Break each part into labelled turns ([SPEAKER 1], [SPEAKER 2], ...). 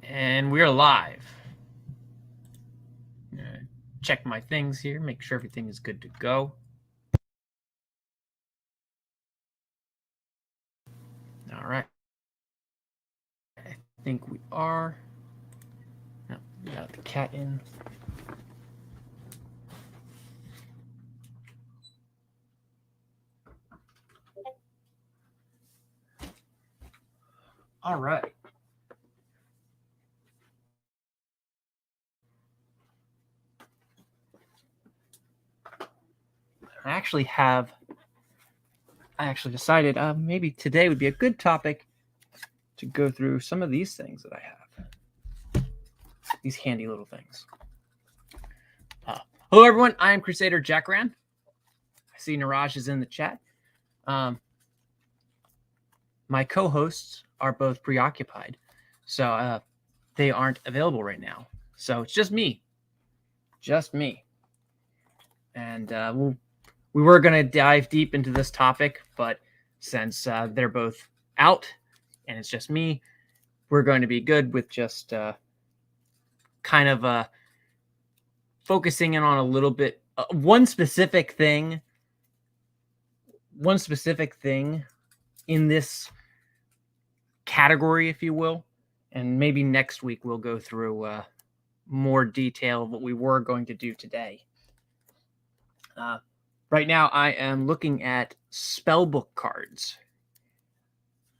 [SPEAKER 1] And we're live. Check my things here, make sure everything is good to go. All right. I think we are. No, we got the cat in. All right. I actually decided maybe today would be a good topic to go through some of these things that I have. These handy little things. Hello, everyone. I am Crusader Jackaran. I see Niraj is in the chat. My co-hosts are both preoccupied, so they aren't available right now. So it's just me. And we were going to dive deep into this topic, but since they're both out and it's just me, we're going to be good with just kind of focusing in on a little bit, one specific thing in this category, if you will. And maybe next week we'll go through more detail of what we were going to do today. Right now, I am looking at spellbook cards.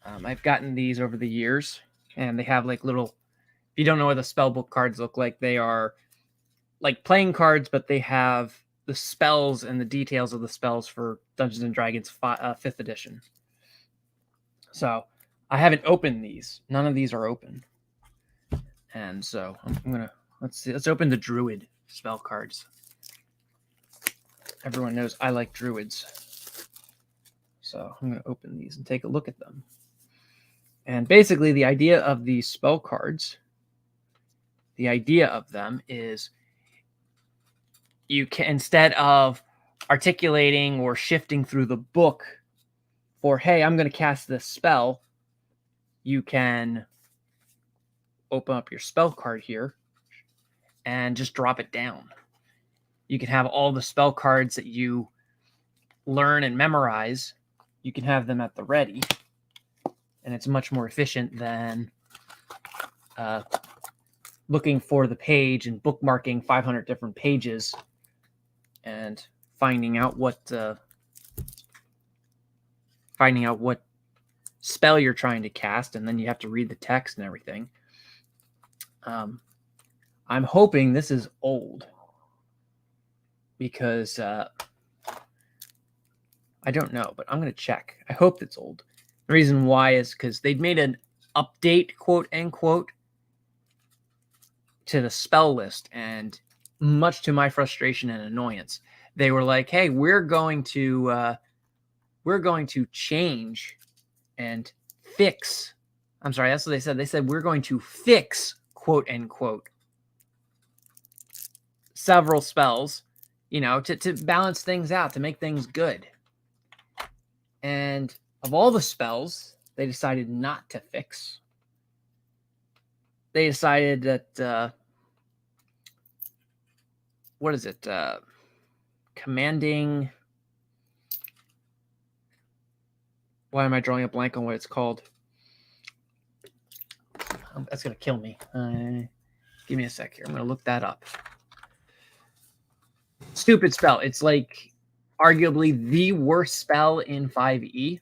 [SPEAKER 1] I've gotten these over the years, and they have like little. If you don't know what the spellbook cards look like, they are like playing cards, but they have the spells and the details of the spells for Dungeons and Dragons 5th edition. So I haven't opened these. None of these are open, and so I'm gonna let's open the Druid spell cards. Everyone knows I like druids. So I'm going to open these and take a look at them. And basically the idea of these spell cards, the idea of them is you can, instead of articulating or shifting through the book for, hey, I'm going to cast this spell, you can open up your spell card here and just drop it down. You can have all the spell cards that you learn and memorize. You can have them at the ready. And it's much more efficient than looking for the page and bookmarking 500 different pages and finding out what spell you're trying to cast, and then you have to read the text and everything. I'm hoping this is old, because I don't know, but I'm going to check. I hope it's old. The reason why is because they'd made an update, quote unquote, to the spell list, and much to my frustration and annoyance, they were like, hey, we're going to change and fix. I'm sorry, that's what they said. They said we're going to fix, quote unquote, several spells, you know, to balance things out, to make things good. And of all the spells, they decided not to fix. They decided that, what is it? Commanding. Why am I drawing a blank on what it's called? That's going to kill me. Give me a sec here. I'm going to look that up. Stupid spell. It's like arguably the worst spell in 5e.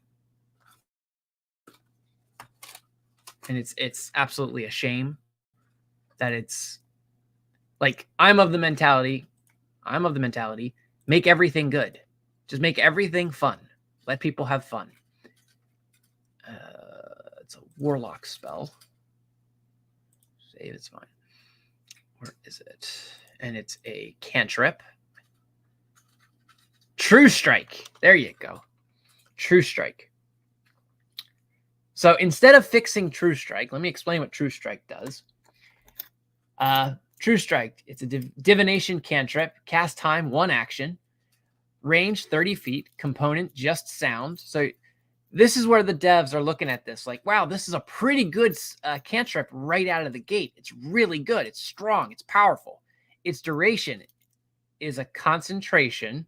[SPEAKER 1] And it's absolutely a shame that it's like, I'm of the mentality, make everything good. Just make everything fun. Let people have fun. It's a warlock spell. Save, it's fine. Where is it? And it's a cantrip. True Strike. There you go. True Strike. So instead of fixing True Strike, let me explain what True Strike does. True Strike, it's a divination cantrip. Cast time, 1 action. Range, 30 feet. Component, just sound. So this is where the devs are looking at this like, wow, this is a pretty good cantrip right out of the gate. It's really good. It's strong. It's powerful. Its duration is a concentration,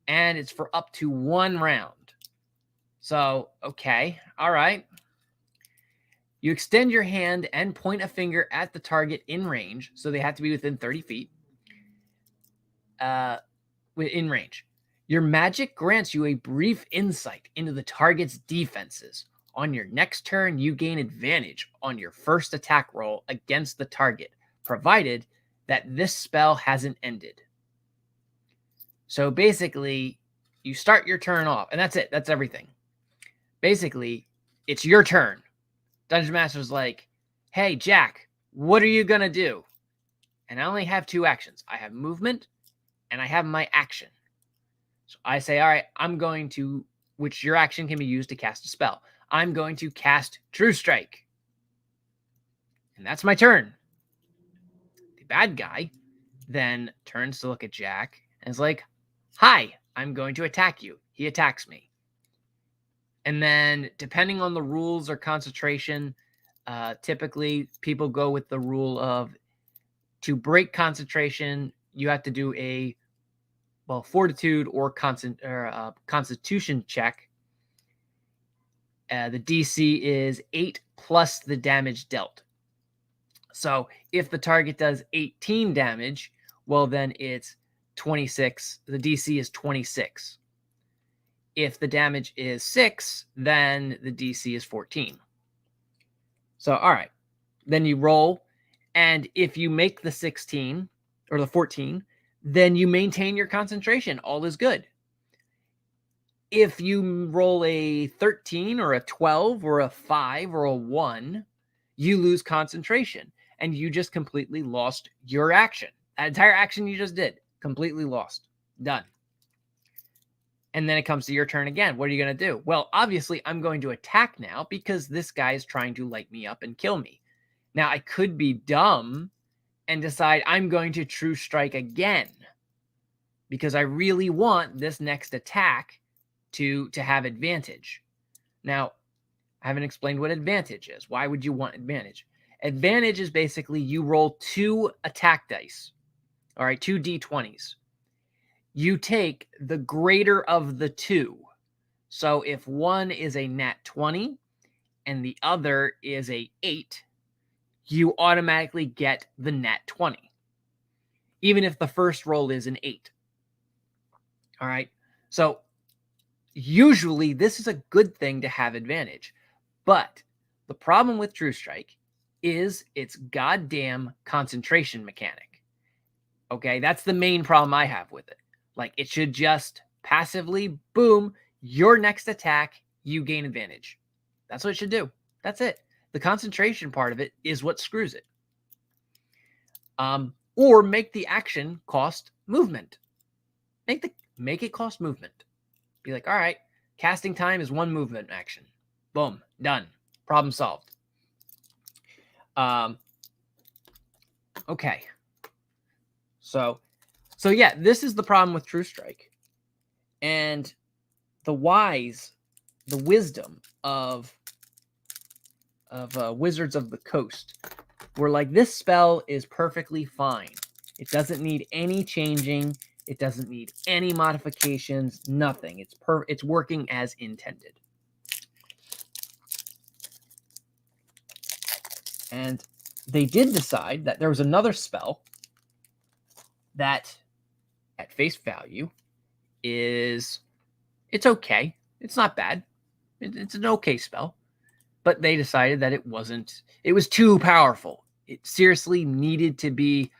[SPEAKER 1] and it's for up to 1 round. So, okay, all right. You extend your hand and point a finger at the target in range, so they have to be within 30 feet. In range. Your magic grants you a brief insight into the target's defenses. On your next turn, you gain advantage on your first attack roll against the target, provided that this spell hasn't ended. So basically, you start your turn off, and that's it. That's everything. Basically, it's your turn. Dungeon Master's like, hey, Jack, what are you going to do? And I only have 2 actions. I have movement, and I have my action. So I say, all right, I'm going to, which your action can be used to cast a spell. I'm going to cast True Strike. And that's my turn. The bad guy then turns to look at Jack and is like, hi, I'm going to attack you. He attacks me. And then depending on the rules or concentration, typically people go with the rule of to break concentration, you have to do a fortitude or constitution check. The DC is 8 plus the damage dealt. So if the target does 18 damage, well, then it's 26. The DC is 26. If the damage is 6, then the DC is 14. So, all right. Then you roll, and if you make the 16 or the 14, then you maintain your concentration. All is good. If you roll a 13 or a 12 or a 5 or a 1, you lose concentration, and you just completely lost your action. That entire action you just did, completely lost. Done. And then it comes to your turn again. What are you going to do? Well, obviously, I'm going to attack now because this guy is trying to light me up and kill me. Now, I could be dumb and decide I'm going to True Strike again because I really want this next attack to have advantage. Now, I haven't explained what advantage is. Why would you want advantage? Advantage is basically you roll 2 attack dice. All right, 2 d20s. You take the greater of the 2. So if one is a nat 20 and the other is a 8, you automatically get the nat 20, even if the first roll is an 8. All right. So usually this is a good thing to have advantage. But the problem with True Strike is its goddamn concentration mechanic. Okay, that's the main problem I have with it. Like, it should just passively, boom, your next attack, you gain advantage. That's what it should do. That's it. The concentration part of it is what screws it. Or make the action cost movement. Make it cost movement. Be like, all right, casting time is 1 movement action. Boom, done. Problem solved. Okay. So yeah, this is the problem with True Strike. And the wisdom of Wizards of the Coast were like, this spell is perfectly fine. It doesn't need any changing. It doesn't need any modifications, nothing. It's working as intended. And they did decide that there was another spell that, at face value, it's okay. It's not bad. It's an okay spell. But they decided that it was too powerful. It seriously needed to be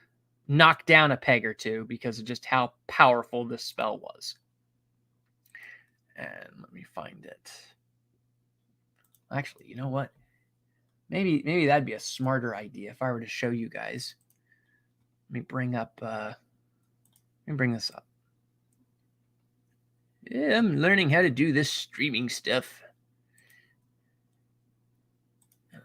[SPEAKER 1] knocked down a peg or two because of just how powerful this spell was. And let me find it. Actually, you know what? Maybe that'd be a smarter idea if I were to show you guys. Let me bring this up. Yeah, I'm learning how to do this streaming stuff. Here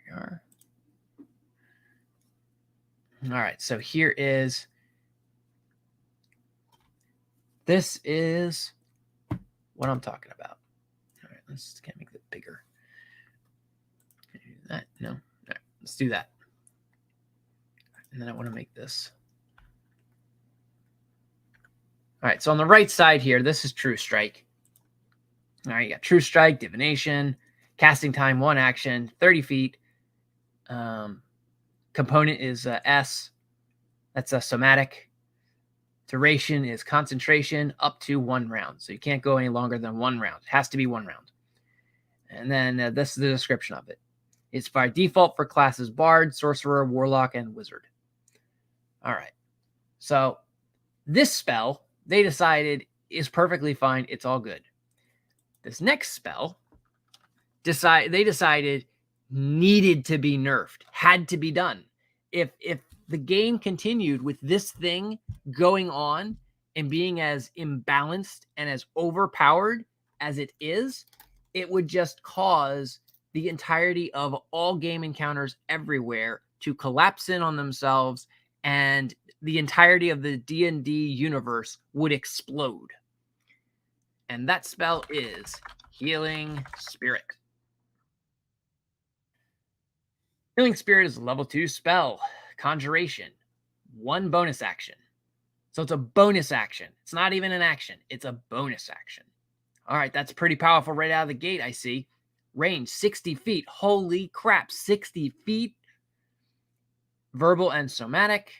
[SPEAKER 1] we are. All right, so here is, this is what I'm talking about. All right, let's make it bigger. Can I do that? No. All right, let's do that. And then I want to make this. All right, so on the right side here, this is True Strike. All right, you got True Strike, Divination, casting time, 1 action, 30 feet. Component is S. That's a somatic. Duration is concentration up to 1 round. So you can't go any longer than 1 round. It has to be 1 round. And then this is the description of it. It's by default for classes Bard, Sorcerer, Warlock, and Wizard. All right. So this spell, they decided, is perfectly fine. It's all good. This next spell, they decided needed to be nerfed, had to be done. If the game continued with this thing going on and being as imbalanced and as overpowered as it is, it would just cause the entirety of all game encounters everywhere to collapse in on themselves, and the entirety of the D&D universe would explode. And that spell is Healing Spirit. Healing Spirit is a level 2 spell. Conjuration. 1 bonus action. So it's a bonus action. It's not even an action. It's a bonus action. All right, that's pretty powerful right out of the gate, I see. Range, 60 feet. Holy crap, 60 feet. Verbal and somatic.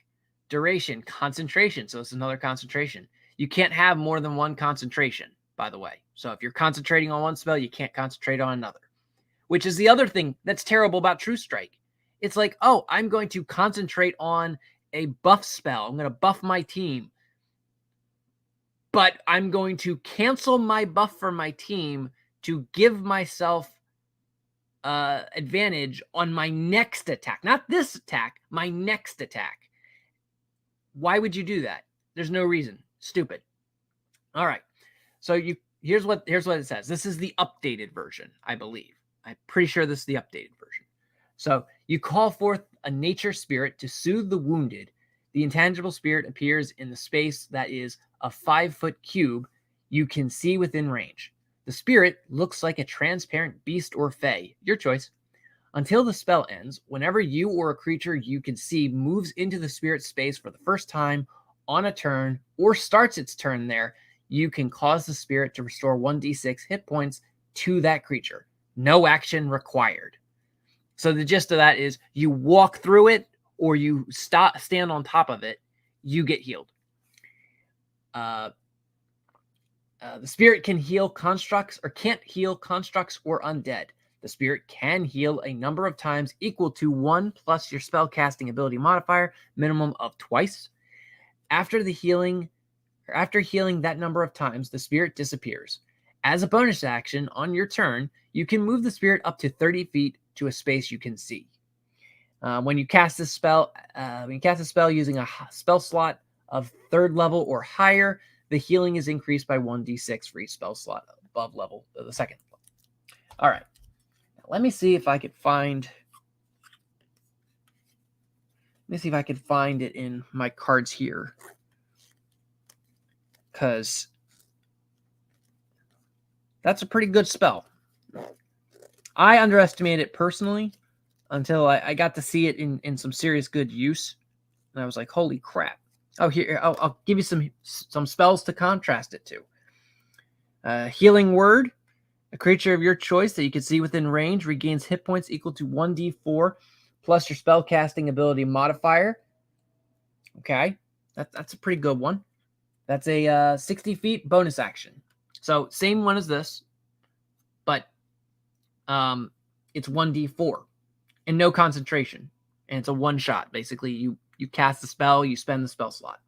[SPEAKER 1] Duration, concentration. So it's another concentration. You can't have more than 1 concentration, by the way. So if you're concentrating on 1 spell, you can't concentrate on another. Which is the other thing that's terrible about True Strike. It's like, oh, I'm going to concentrate on a buff spell. I'm going to buff my team. But I'm going to cancel my buff for my team to give myself advantage on my next attack. Not this attack, my next attack. Why would you do that? There's no reason. Stupid. All right. So here's what it says. This is the updated version, I believe. I'm pretty sure this is the updated version. So you call forth a nature spirit to soothe the wounded. The intangible spirit appears in the space that is a 5-foot cube you can see within range. The spirit looks like a transparent beast or fae, your choice. Until the spell ends, whenever you or a creature you can see moves into the spirit space for the first time on a turn or starts its turn there, you can cause the spirit to restore 1d6 hit points to that creature. No action required. So the gist of that is you walk through it or you stand on top of it, you get healed. The spirit can heal constructs or can't heal constructs or undead. The spirit can heal a number of times equal to 1 plus your spell casting ability modifier, minimum of twice. After healing that number of times, the spirit disappears. As a bonus action on your turn, you can move the spirit up to 30 feet to a space you can see. When you cast a spell using a spell slot of 3rd level or higher, the healing is increased by 1d6 for each spell slot above level of the 2nd level. All right. Now, let me see if I could find it in my cards here, because that's a pretty good spell. I underestimated it personally until I got to see it in some serious good use. And I was like, holy crap. Oh, here, I'll give you some spells to contrast it to. Healing Word. A creature of your choice that you can see within range regains hit points equal to 1d4 plus your spell casting ability modifier. Okay, that's a pretty good one. That's a 60 feet bonus action. So same one as this, but it's 1d4 and no concentration. And it's a one shot. Basically, you cast the spell, you spend the spell slot.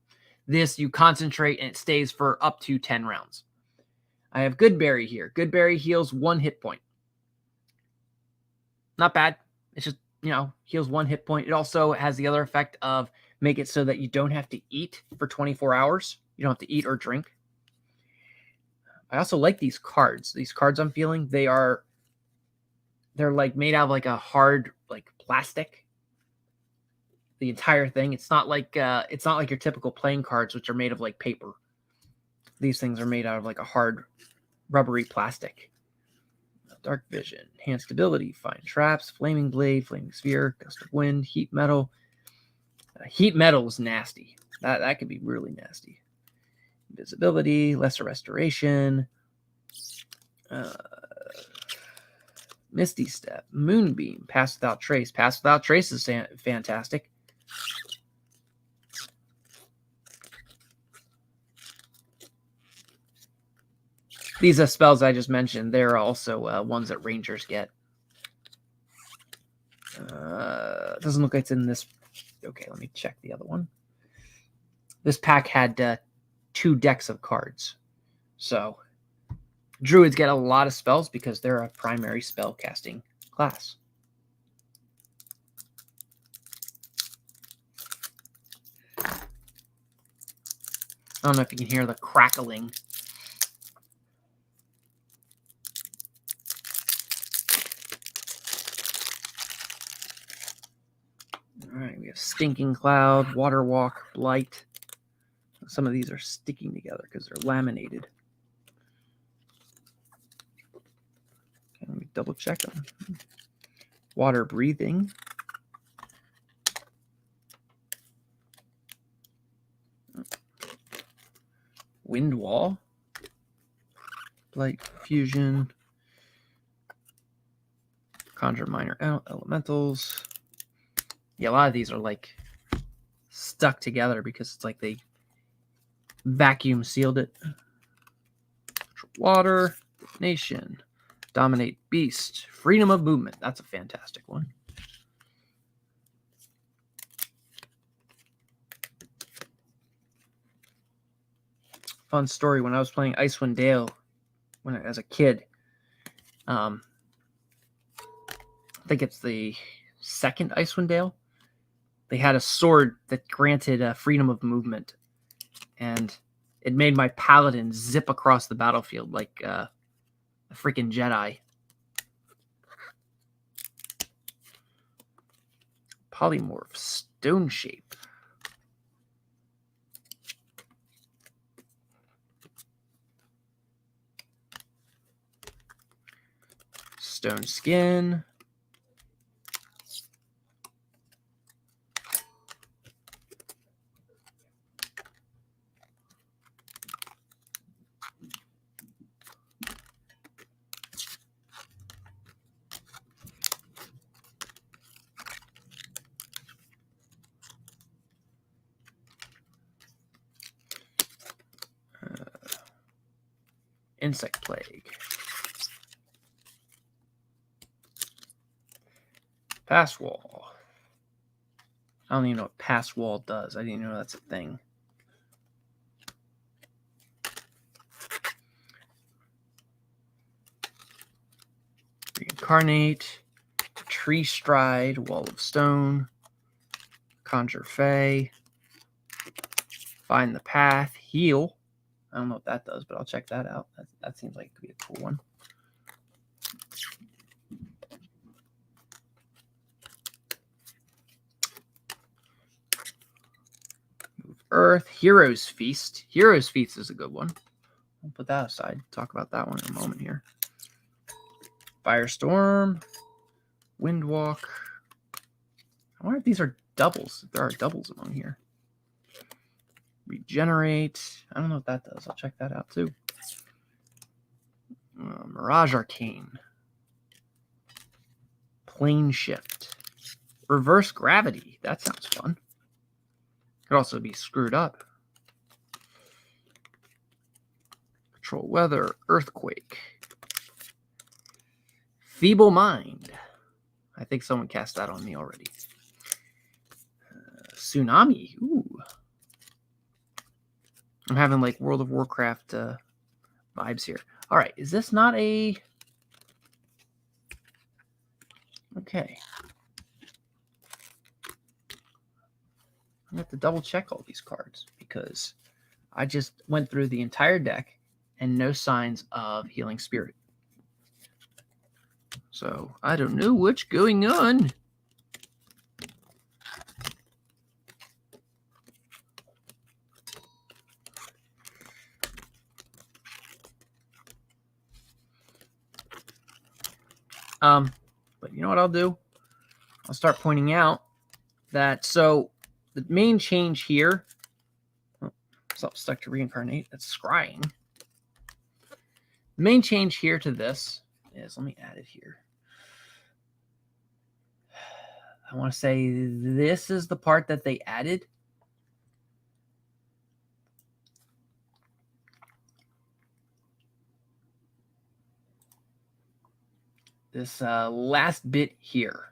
[SPEAKER 1] This, you concentrate and it stays for up to 10 rounds. I have Goodberry here. Goodberry heals 1 hit point. Not bad. It's just, heals 1 hit point. It also has the other effect of make it so that you don't have to eat for 24 hours. You don't have to eat or drink. I also like these cards. These cards I'm feeling, they're like made out of like a hard like plastic. the entire thing. It's not like your typical playing cards, which are made of like paper. These things are made out of like a hard, rubbery plastic. Dark vision, enhanced ability, fine traps, flaming blade, flaming sphere, gust of wind, heat metal. Heat metal is nasty. That could be really nasty. Invisibility, lesser restoration, misty step, moonbeam, pass without trace. Pass without trace is fantastic. These spells I just mentioned, they're also ones that rangers get. Doesn't look like it's in this. Okay, let me check the other one. This pack had 2 decks of cards. So druids get a lot of spells because they're a primary spell casting class. I don't know if you can hear the crackling. All right, we have Stinking Cloud, Water Walk, Blight. Some of these are sticking together because they're laminated. Okay, let me double check them. Water Breathing. Wind Wall. Blight Fusion. Conjure Minor Elementals. Yeah, a lot of these are like stuck together because it's like they vacuum sealed it. Water, Nation, Dominate Beast, Freedom of Movement. That's a fantastic one. Fun story, when I was playing Icewind Dale as a kid, I think it's the second Icewind Dale, they had a sword that granted freedom of movement, and it made my paladin zip across the battlefield like a freaking Jedi. Polymorph, Stone Shape. Stone Skin. Insect Plague. Pass Wall. I don't even know what Pass Wall does. I didn't know that's a thing. Reincarnate. Tree Stride. Wall of Stone. Conjure Fey. Find the Path. Heal. I don't know what that does, but I'll check that out. That seems like it could be a cool one. Move Earth. Hero's Feast. Hero's Feast is a good one. I'll put that aside. Talk about that one in a moment here. Firestorm. Windwalk. I wonder if these are doubles. If there are doubles among here. Regenerate. I don't know what that does. I'll check that out too. Mirage Arcane. Plane Shift. Reverse Gravity. That sounds fun. Could also be screwed up. Control Weather. Earthquake. Feeble Mind. I think someone cast that on me already. Tsunami. Ooh. I'm having like World of Warcraft vibes here. All right, is this not a... Okay. I have to double check all these cards because I just went through the entire deck and no signs of Healing Spirit. So I don't know what's going on. But you know what I'll do? I'll start pointing out that, so the main change here, stuck to reincarnate, that's scrying. The main change here to this is, let me add it here. I want to say this is the part that they added. This last bit here.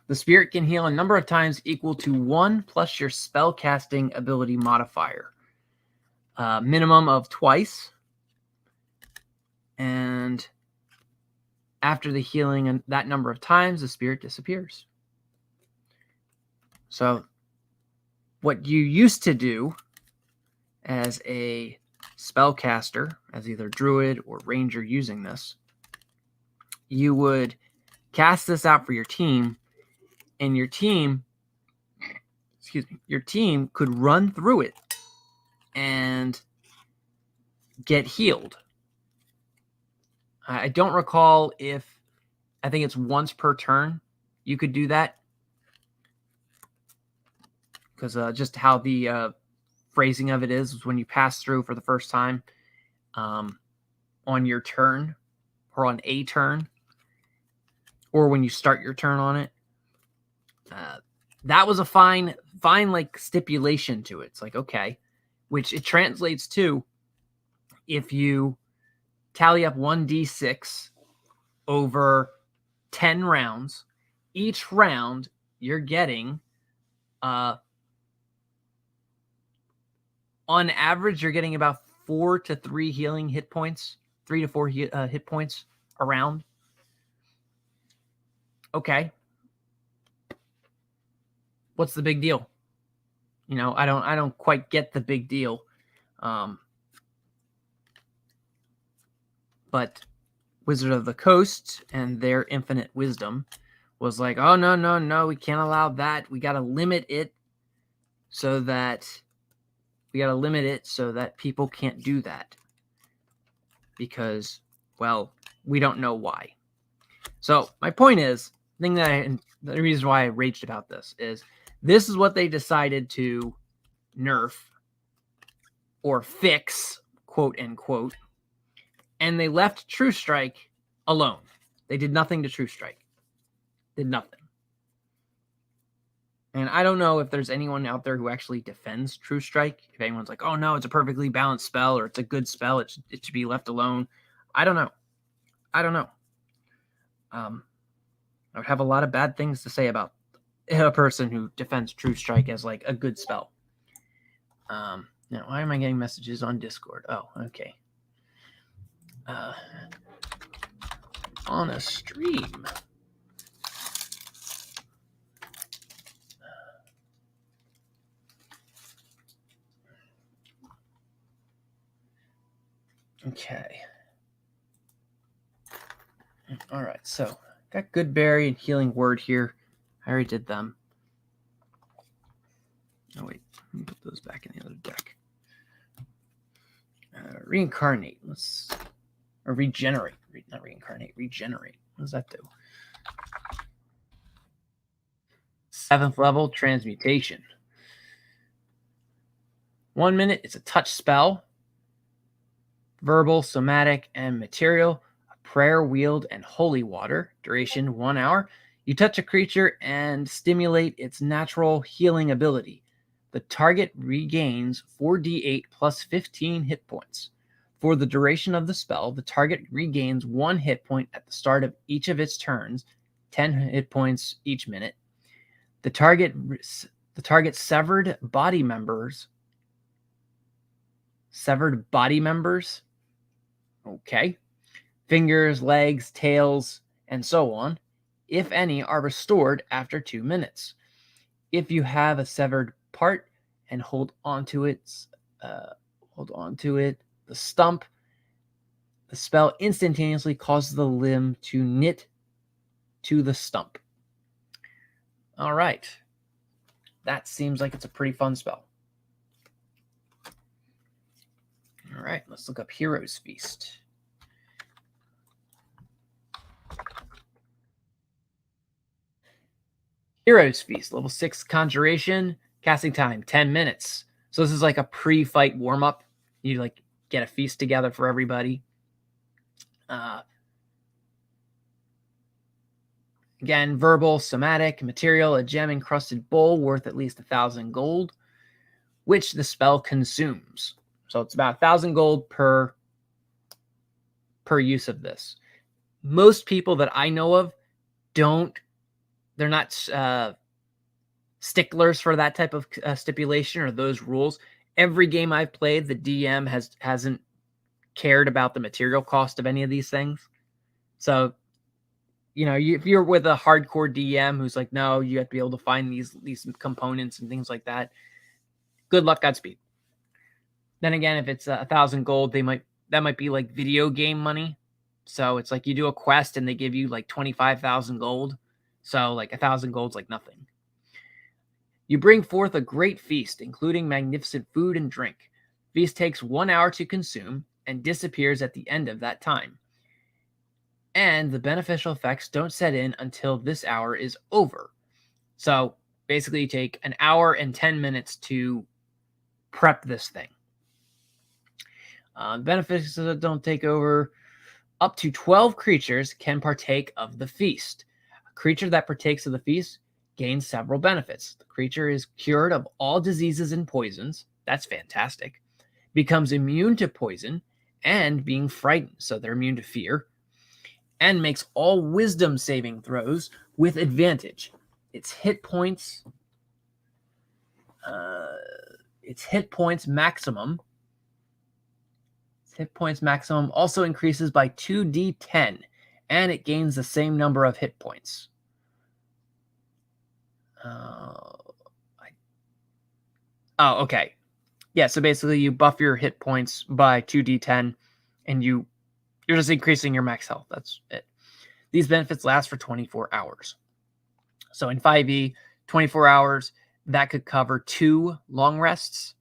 [SPEAKER 1] The spirit can heal a number of times equal to 1 plus your spell casting ability modifier. Minimum of twice. And after the healing and that number of times, the spirit disappears. So what you used to do as a spellcaster, as either druid or ranger using this, you would cast this out for your team, and your team, your team could run through it and get healed. I don't recall if, I think it's once per turn you could do that, because just how the phrasing of it is when you pass through for the first time on your turn, or on a turn, or when you start your turn on it. That was a fine like stipulation to it. It's like, okay, which it translates to, if you tally up 1d6 over 10 rounds, each round you're getting, on average, you're getting about 4 to 3 healing hit points, 3 to 4 hit points a round. Okay. What's the big deal? You know, I don't quite get the big deal. But Wizard of the Coast and their infinite wisdom was like, oh, no, we can't allow that. We got to limit it so that people can't do that. Because, well, we don't know why. So my point is, the reason why I raged about this is what they decided to nerf or fix, quote unquote, and they left True Strike alone. They did nothing to True Strike. Did nothing. And I don't know if there's anyone out there who actually defends True Strike. If anyone's like, oh no, it's a perfectly balanced spell, or it's a good spell, it should be left alone. I don't know. I would have a lot of bad things to say about a person who defends True Strike as like a good spell. Now, why am I getting messages on Discord? Oh, okay. On a stream. Okay. All right, so got Good Berry and Healing Word here. I already did them. Oh, wait. Let me put those back in the other deck. Reincarnate. Or regenerate. Not reincarnate. Regenerate. What does that do? 7th level transmutation. 1 minute. It's a touch spell. Verbal, somatic, and material. Prayer, wield, and holy water. Duration 1 hour. You touch a creature and stimulate its natural healing ability. The target regains 4d8 plus 15 hit points. For the duration of the spell, the target regains 1 hit point at the start of each of its turns, 10 hit points each minute. The target's severed body members. Okay. Fingers, legs, tails, and so on, if any, are restored after 2 minutes. If you have a severed part and hold on to it, the stump, the spell instantaneously causes the limb to knit to the stump. All right. That seems like it's a pretty fun spell. All right, let's look up Hero's Feast. Heroes Feast, level 6 Conjuration, casting time 10 minutes. So this is like a pre-fight warm-up. You like get a feast together for everybody. Again, verbal, somatic, material, a gem-encrusted bowl worth at least 1,000 gold, which the spell consumes. So it's about 1,000 gold per use of this. Most people that I know of they're not sticklers for that type of stipulation or those rules. Every game I've played, the DM hasn't cared about the material cost of any of these things. So, if you're with a hardcore DM who's like, no, you have to be able to find these components and things like that, good luck, Godspeed. Then again, if it's 1,000 gold, that might be like video game money. So it's like you do a quest and they give you like 25,000 gold. So like 1,000 gold's like nothing. You bring forth a great feast, including magnificent food and drink. Feast takes 1 hour to consume and disappears at the end of that time. And the beneficial effects don't set in until this hour is over. So basically you take an hour and 10 minutes to prep this thing. Benefits that don't take over. Up to 12 creatures can partake of the feast. A creature that partakes of the feast gains several benefits. The creature is cured of all diseases and poisons. That's fantastic. Becomes immune to poison and being frightened. So they're immune to fear. And makes all wisdom saving throws with advantage. Its hit points maximum. Hit points maximum also increases by 2d10, and it gains the same number of hit points. Okay. Yeah, so basically you buff your hit points by 2d10, and you're just increasing your max health. That's it. These benefits last for 24 hours. So in 5e, 24 hours, that could cover 2 long rests.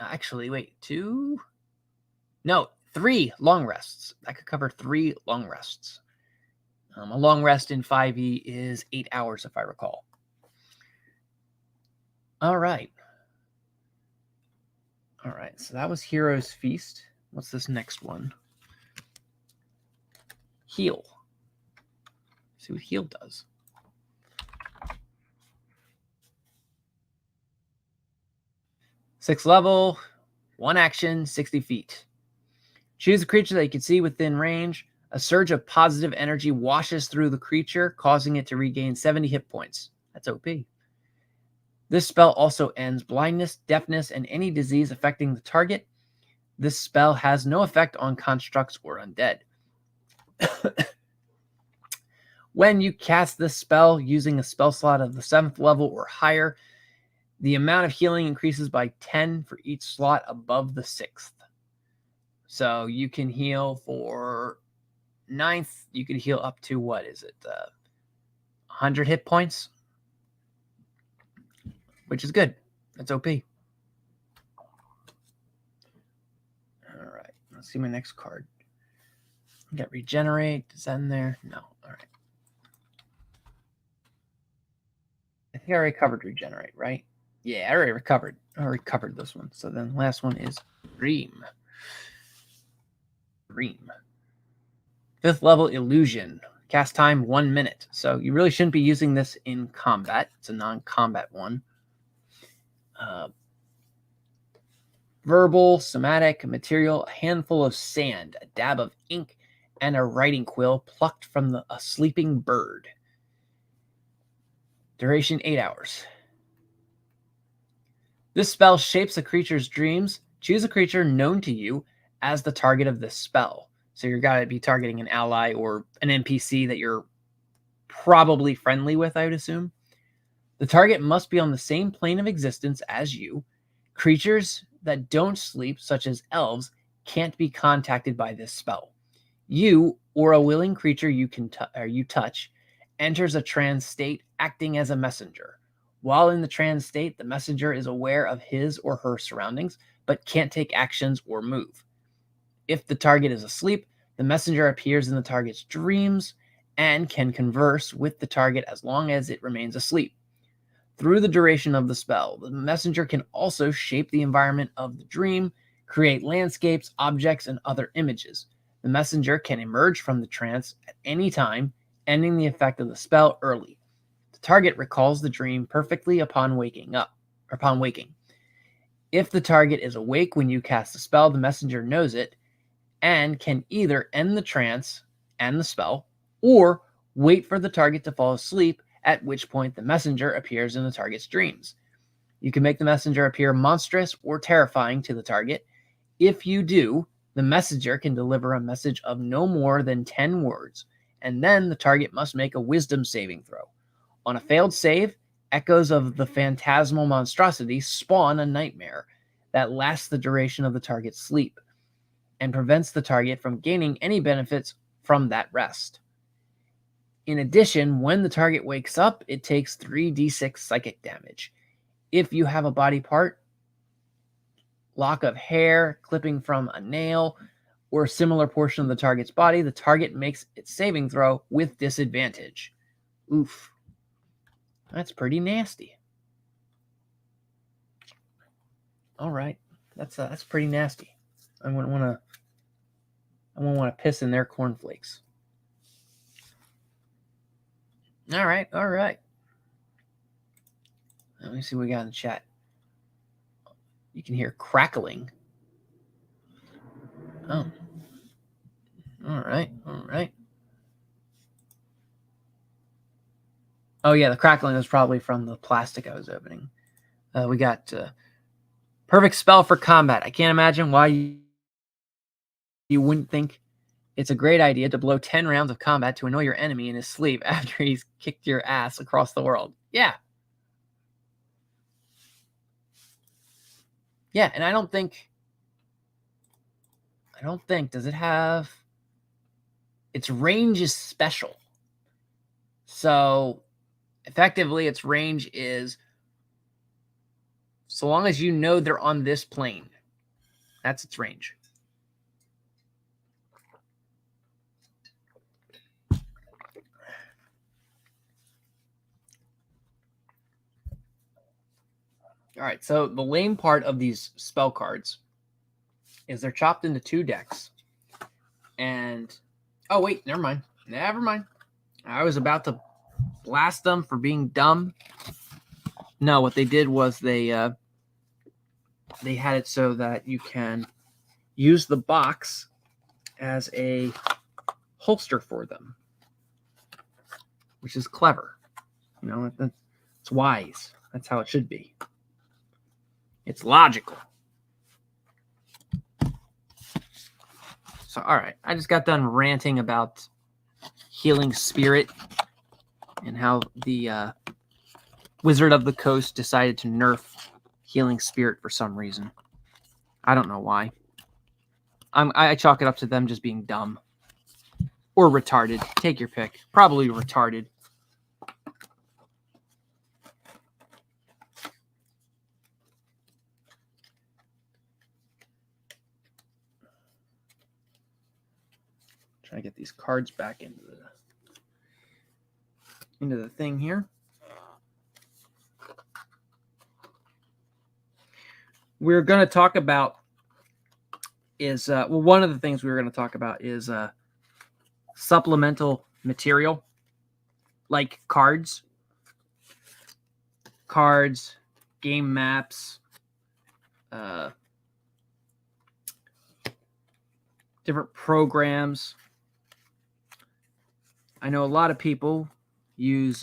[SPEAKER 1] Actually, wait, 2? No, 3 long rests. That could cover 3 long rests. A long rest in 5e is 8 hours, if I recall. All right. All right, so that was Heroes Feast. What's this next one? Heal. Let's see what Heal does. Sixth level, 1 action, 60 feet. Choose a creature that you can see within range. A surge of positive energy washes through the creature, causing it to regain 70 hit points. That's OP. This spell also ends blindness, deafness, and any disease affecting the target. This spell has no effect on constructs or undead. When you cast this spell using a spell slot of the 7th level or higher, the amount of healing increases by 10 for each slot above the 6th. So you can heal for 9th. You can heal up to, 100 hit points? Which is good. That's OP. All right. Let's see my next card. Got Regenerate. Is that in there? No. All right. I think I already covered Regenerate, right? Yeah, I already covered this one. So then the last one is Dream. 5th level Illusion. Cast time 1 minute. So you really shouldn't be using this in combat. It's a non-combat one. Verbal, somatic, material, a handful of sand, a dab of ink, and a writing quill plucked from a sleeping bird. Duration 8 hours. This spell shapes a creature's dreams. Choose a creature known to you as the target of this spell. So you're going to be targeting an ally or an NPC that you're probably friendly with, I would assume. The target must be on the same plane of existence as you. Creatures that don't sleep, such as elves, can't be contacted by this spell. You or a willing creature you touch enters a trance state, acting as a messenger. While in the trance state, the messenger is aware of his or her surroundings, but can't take actions or move. If the target is asleep, the messenger appears in the target's dreams and can converse with the target as long as it remains asleep. Through the duration of the spell, the messenger can also shape the environment of the dream, create landscapes, objects, and other images. The messenger can emerge from the trance at any time, ending the effect of the spell early. The target recalls the dream perfectly upon waking. If the target is awake when you cast the spell, the messenger knows it and can either end the trance and the spell, or wait for the target to fall asleep, at which point the messenger appears in the target's dreams. You can make the messenger appear monstrous or terrifying to the target. If you do, the messenger can deliver a message of no more than 10 words, and then the target must make a wisdom saving throw. On a failed save, echoes of the phantasmal monstrosity spawn a nightmare that lasts the duration of the target's sleep and prevents the target from gaining any benefits from that rest. In addition, when the target wakes up, it takes 3d6 psychic damage. If you have a body part, lock of hair, clipping from a nail, or a similar portion of the target's body, the target makes its saving throw with disadvantage. Oof. That's pretty nasty. All right. That's pretty nasty. I wouldn't want to piss in their cornflakes. All right. Let me see what we got in the chat. You can hear crackling. Oh. All right. Oh, yeah, the crackling was probably from the plastic I was opening. We got perfect spell for combat. I can't imagine why you wouldn't think it's a great idea to blow 10 rounds of combat to annoy your enemy in his sleep after he's kicked your ass across the world. Yeah. Yeah, and I don't think, does it have, its range is special. So effectively its range is, so long as you know they're on this plane, that's its range. All right, so the lame part of these spell cards is they're chopped into 2 decks. And, oh, wait, never mind. I was about to blast them for being dumb. No, what they did was they had it so that you can use the box as a holster for them, which is clever. You know, it's wise. That's how it should be. It's logical. So, all right, I just got done ranting about Healing Spirit and how the Wizard of the Coast decided to nerf Healing Spirit for some reason. I don't know why. I chalk it up to them just being dumb. Or retarded. Take your pick. Probably retarded. Try to get these cards back into the thing here. We're going to talk about is one of the things we were going to talk about is supplemental material like cards, game maps, different programs. I know a lot of people use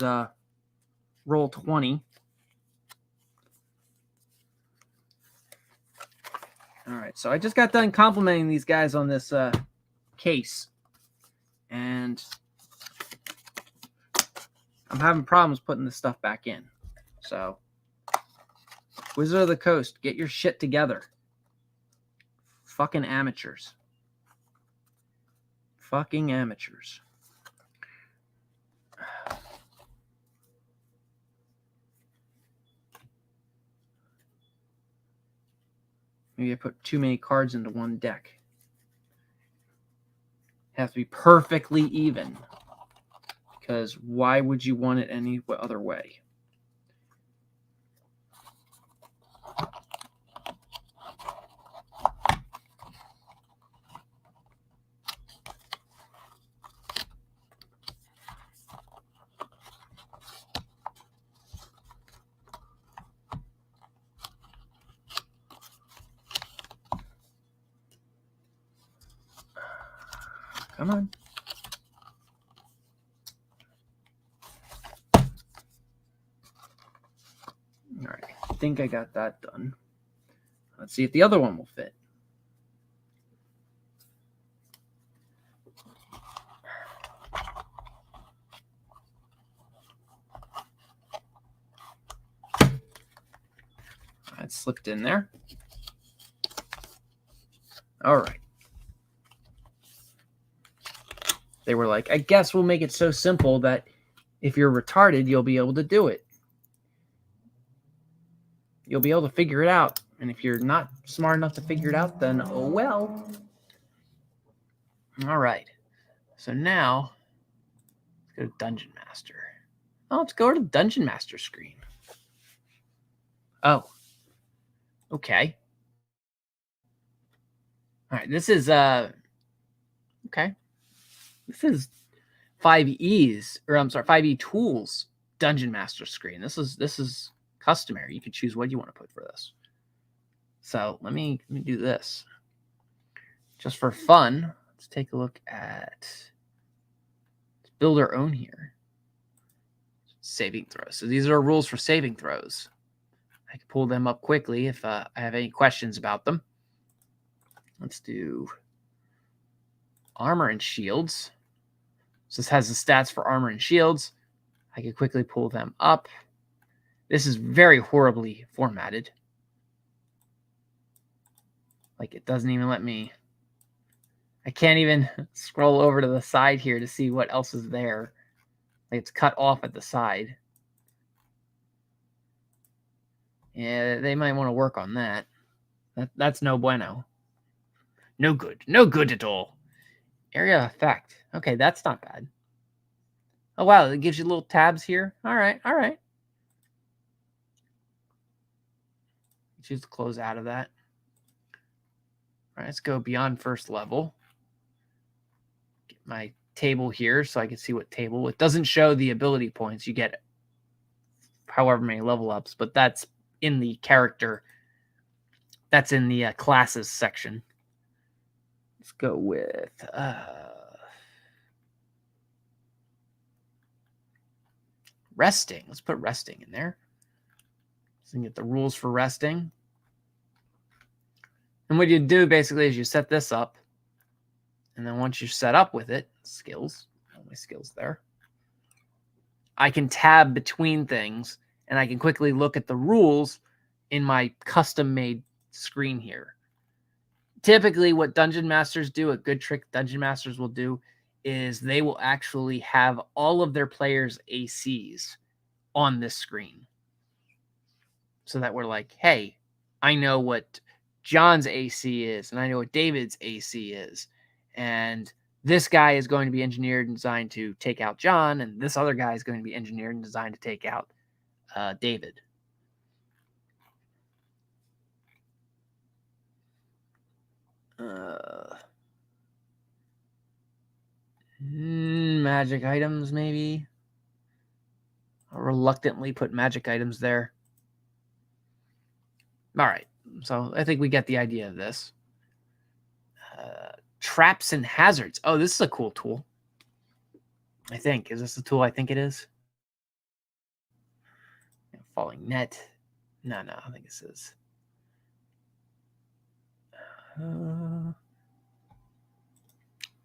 [SPEAKER 1] Roll20. All right, so I just got done complimenting these guys on this case, and I'm having problems putting this stuff back in. So, Wizard of the Coast, get your shit together. Fucking amateurs. Fucking amateurs. Maybe I put too many cards into one deck. It has to be perfectly even. because why would you want it any other way? Come on. All right, I think I got that done. Let's see if the other one will fit. That slipped in there. All right. They were like, I guess we'll make it so simple that if you're retarded, you'll be able to do it. You'll be able to figure it out. And if you're not smart enough to figure it out, then oh well. All right. So now, let's go to Dungeon Master. Oh, let's go to the Dungeon Master screen. Oh. Okay. All right. This is, okay. This is 5E's, or I'm sorry, 5E Tools Dungeon Master screen. This is customary. You can choose what you want to put for this. So let me do this. Just for fun, let's take a look at, let's build our own here. Saving throws. So these are rules for saving throws. I can pull them up quickly if I have any questions about them. Let's do armor and shields. So this has the stats for armor and shields. I can quickly pull them up. This is very horribly formatted. Like, it doesn't even let me... I can't even scroll over to the side here to see what else is there. Like, it's cut off at the side. Yeah, they might want to work on that. That's no bueno. No good. No good at all. Area effect. Okay, that's not bad. Oh, wow. It gives you little tabs here. All right. All right. Choose to close out of that. All right, let's go beyond first level. Get my table here so I can see what table. It doesn't show the ability points. You get however many level ups, but that's in the character. That's in the classes section. Let's go with resting. Let's put resting in there. So you can get the rules for resting. And what you do basically is you set this up. And then once you're set up with it, skills, all my skills there, I can tab between things and I can quickly look at the rules in my custom-made screen here. Typically, what Dungeon Masters do, a good trick Dungeon Masters will do, is they will actually have all of their players' ACs on this screen. So that we're like, hey, I know what John's AC is, and I know what David's AC is. And this guy is going to be engineered and designed to take out John, and this other guy is going to be engineered and designed to take out David. Magic items, maybe. I'll reluctantly put magic items there. All right, so I think we get the idea of this. Traps and hazards. Oh, this is a cool tool. I think. Is this the tool I think it is? Falling net. No, I think this is.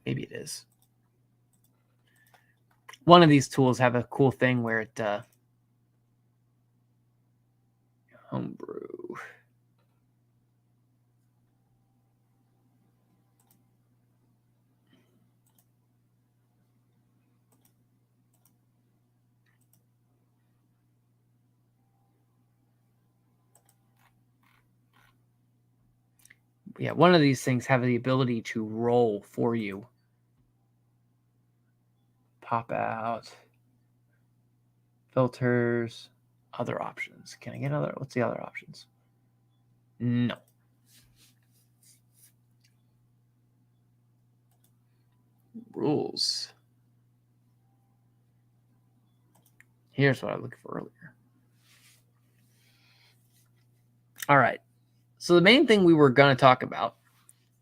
[SPEAKER 1] Maybe it is. One of these tools have a cool thing where it homebrew. Yeah, one of these things have the ability to roll for you. Pop out. Filters, other options. Can I get other? What's the other options? No. Rules. Here's what I was looking for earlier. All right. So the main thing we were going to talk about,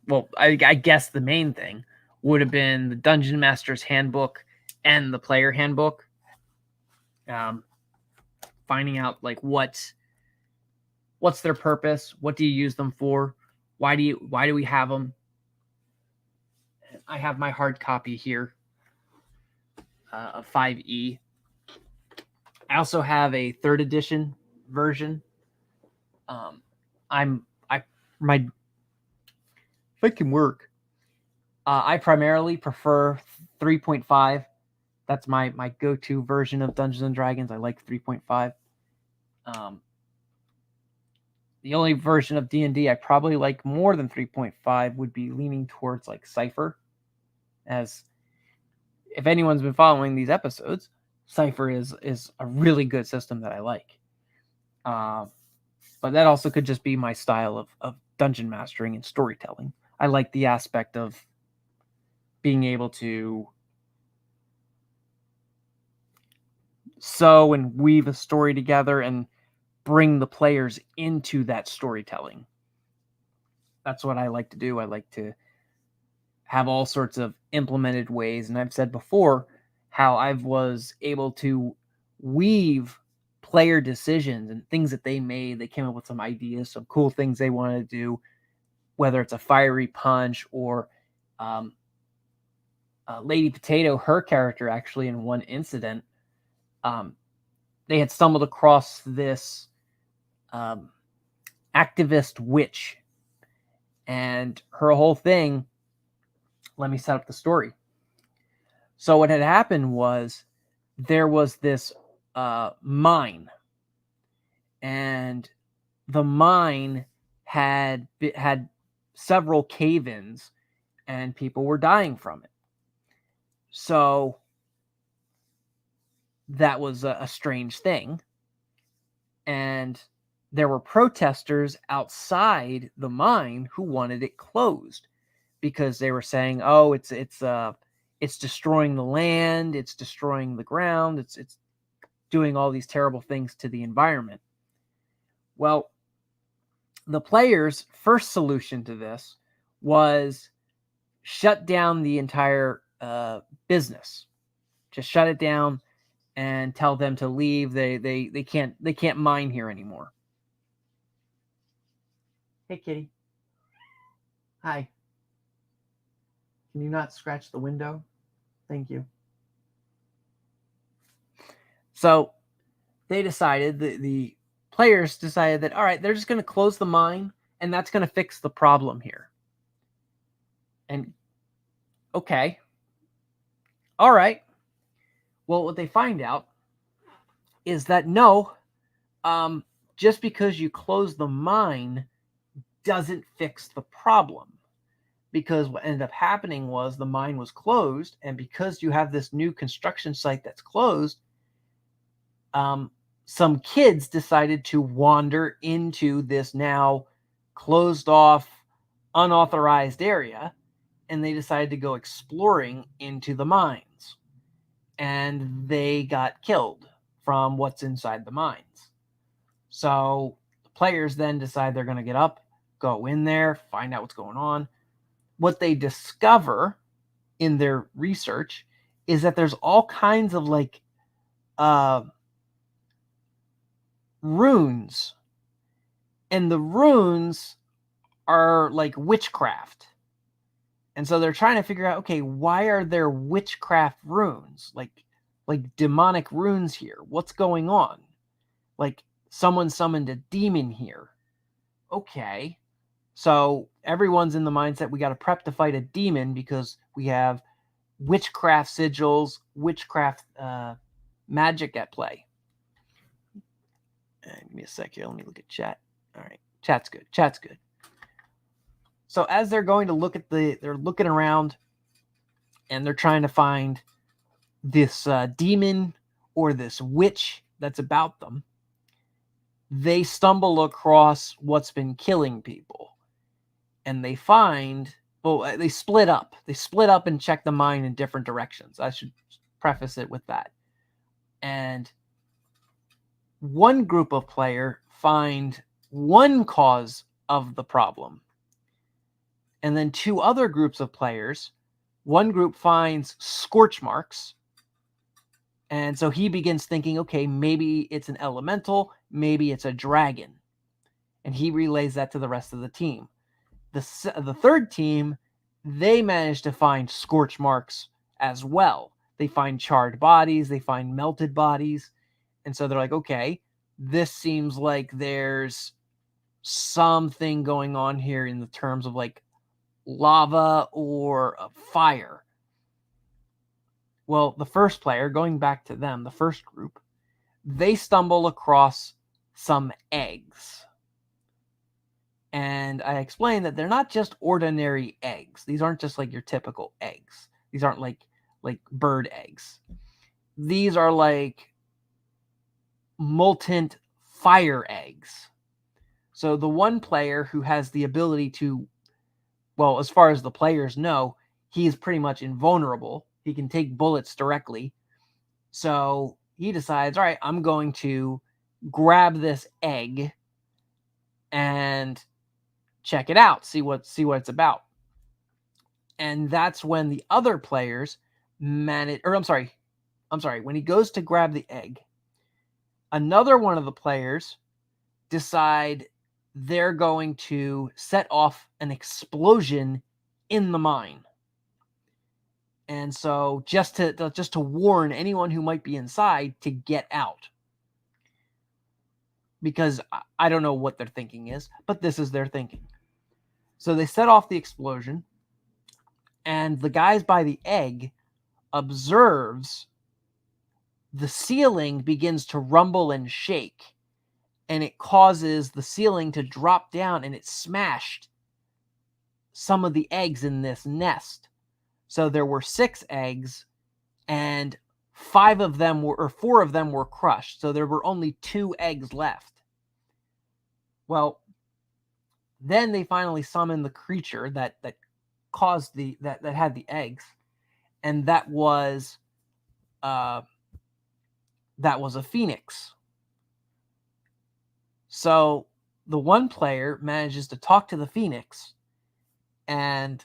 [SPEAKER 1] well, I guess the main thing would have been the Dungeon Master's Handbook and the Player Handbook. Finding out like what's their purpose, what do you use them for, why do we have them? I have my hard copy here of 5e. I also have a 3rd edition version. If it can work, I primarily prefer 3.5. That's my go-to version of Dungeons and Dragons. I like 3.5. The only version of D&D I probably like more than 3.5 would be leaning towards like Cypher. As if anyone's been following these episodes, Cypher is a really good system that I like. But that also could just be my style of dungeon mastering and storytelling. I like the aspect of being able to sew and weave a story together and bring the players into that storytelling. That's what I like to do. I like to have all sorts of implemented ways. And I've said before how I was able to weave player decisions and things that they made. They came up with some ideas, some cool things they wanted to do, whether it's a fiery punch or Lady Potato, her character actually in one incident, they had stumbled across this activist witch, and her whole thing, let me set up the story. So what had happened was there was this mine, and the mine had several cave-ins, and people were dying from it. So that was a strange thing. And there were protesters outside the mine who wanted it closed because they were saying, "Oh, it's destroying the land, it's destroying the ground, it's doing all these terrible things to the environment." Well, the players' first solution to this was shut down the entire business. Just shut it down and tell them to leave. They can't mine here anymore. Hey, kitty. Hi. Can you not scratch the window? Thank you. So they decided, the players decided that, all right, they're just going to close the mine, and that's going to fix the problem here. And okay. All right. Well, what they find out is that no, just because you close the mine doesn't fix the problem. Because what ended up happening was the mine was closed, and because you have this new construction site that's closed, some kids decided to wander into this now closed off, unauthorized area, and they decided to go exploring into the mines. And they got killed from what's inside the mines. So the players then decide they're going to get up, go in there, find out what's going on. What they discover in their research is that there's all kinds of like runes, and the runes are like witchcraft. And so they're trying to figure out, okay, why are there witchcraft runes, like demonic runes here? What's going on? Like someone summoned a demon here. Okay. So everyone's in the mindset we got to prep to fight a demon because we have witchcraft sigils, witchcraft magic at play. Give me a sec here. Let me look at chat. All right. Chat's good. Chat's good. So as they're going to look at they're looking around and they're trying to find this demon or this witch that's about them, they stumble across what's been killing people. And they find, well, they split up. They split up and check the mine in different directions. I should preface it with that. And one group of player find one cause of the problem. And then two other groups of players, one group finds scorch marks. And so he begins thinking, okay, maybe it's an elemental, maybe it's a dragon. And he relays that to the rest of the team. The third team, they manage to find scorch marks as well. They find charred bodies, they find melted bodies. And so they're like, okay, this seems like there's something going on here in the terms of like lava or fire. Well, the first player, going back to them, the first group, they stumble across some eggs. And I explained that they're not just ordinary eggs. These aren't just like your typical eggs. These aren't like bird eggs. These are like molten fire eggs. So the one player who has the ability to, well, as far as the players know, he is pretty much invulnerable. He can take bullets directly. So he decides, all right, I'm going to grab this egg and check it out, see what it's about. And that's when the other players manage, or I'm sorry, when he goes to grab the egg, another one of the players decide they're going to set off an explosion in the mine. And so just to warn anyone who might be inside to get out. Because I don't know what their thinking is, but this is their thinking. So they set off the explosion, and the guys by the egg observes the ceiling begins to rumble and shake, and it causes the ceiling to drop down, and it smashed some of the eggs in this nest. So there were 6 eggs, and 4 of them were crushed. So there were only 2 eggs left. Well, then they finally summoned the creature that caused that had the eggs, and that was a phoenix. So the one player manages to talk to the phoenix and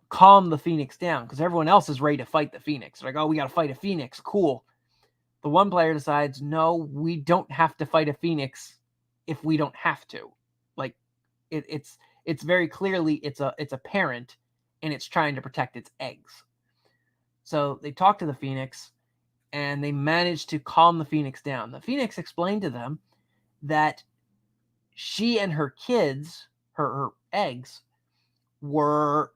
[SPEAKER 1] calm the phoenix down, because everyone else is ready to fight the phoenix. They're like, oh, we got to fight a phoenix. Cool. The one player decides, no, we don't have to fight a phoenix if we don't have to. Like, it's very clearly it's a parent, and it's trying to protect its eggs. So they talk to the phoenix, and they manage to calm the phoenix down. The phoenix explained to them that she and her kids, her eggs, were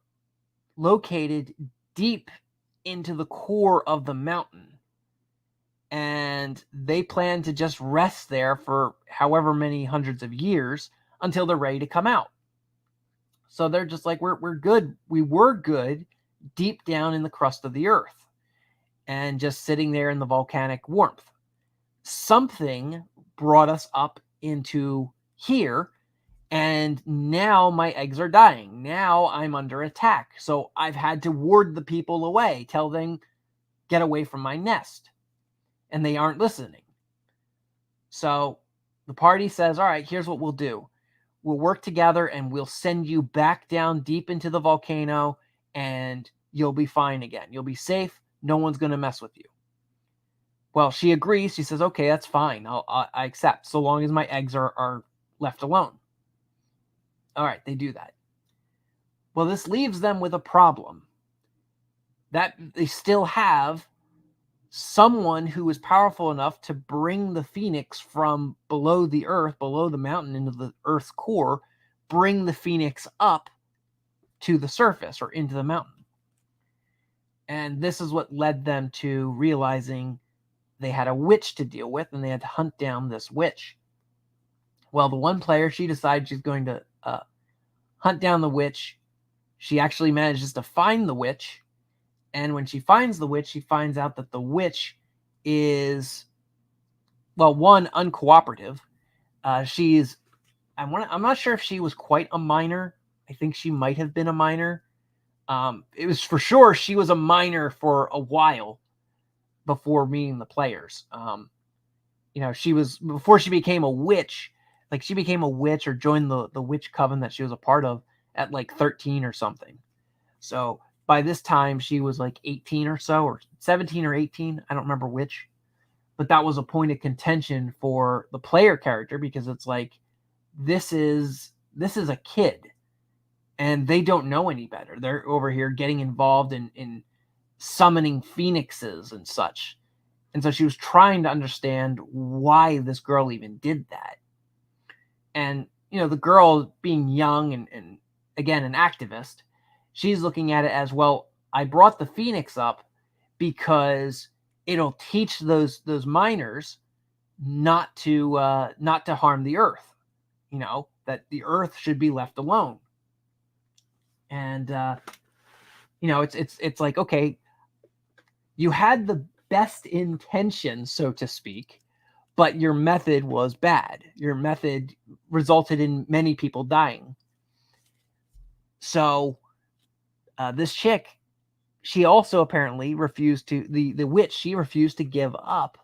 [SPEAKER 1] located deep into the core of the mountain, and they plan to just rest there for however many hundreds of years until they're ready to come out. So they're just like, we're good. We were good deep down in the crust of the earth and just sitting there in the volcanic warmth. Something brought us up into here, and now my eggs are dying. Now I'm under attack. So I've had to ward the people away, tell them, get away from my nest. And they aren't listening. So the party says, all right, here's what we'll do. We'll work together, and we'll send you back down deep into the volcano, and you'll be fine again. You'll be safe. No one's going to mess with you. Well, she agrees. She says, okay, that's fine. I accept, so long as my eggs are left alone. All right, they do that. Well, this leaves them with a problem. That they still have someone who is powerful enough to bring the phoenix from below the earth, below the mountain, into the earth's core, bring the phoenix up to the surface or into the mountain. And this is what led them to realizing they had a witch to deal with, and they had to hunt down this witch. Well, the one player, she decides she's going to hunt down the witch. She actually manages to find the witch. And when she finds the witch, she finds out that the witch is one, uncooperative. I'm not sure if she was quite a minor. I think she might have been a minor. It was for sure she was a minor for a while before meeting the players. She was, before she became a witch, like she became a witch or joined the witch coven that she was a part of at like 13 or something. So by this time she was like 18 or so, or 17 or 18. I don't remember which, but that was a point of contention for the player character, because it's like, this is a kid and they don't know any better. They're over here getting involved in summoning phoenixes and such. And so she was trying to understand why this girl even did that. And, the girl being young and again, an activist, she's looking at it as, well, I brought the phoenix up because it'll teach those miners not to harm the earth, that the earth should be left alone. And, it's like, okay, you had the best intention, so to speak, but your method was bad. Your method resulted in many people dying. So this chick, she also apparently refused to, the witch, she refused to give up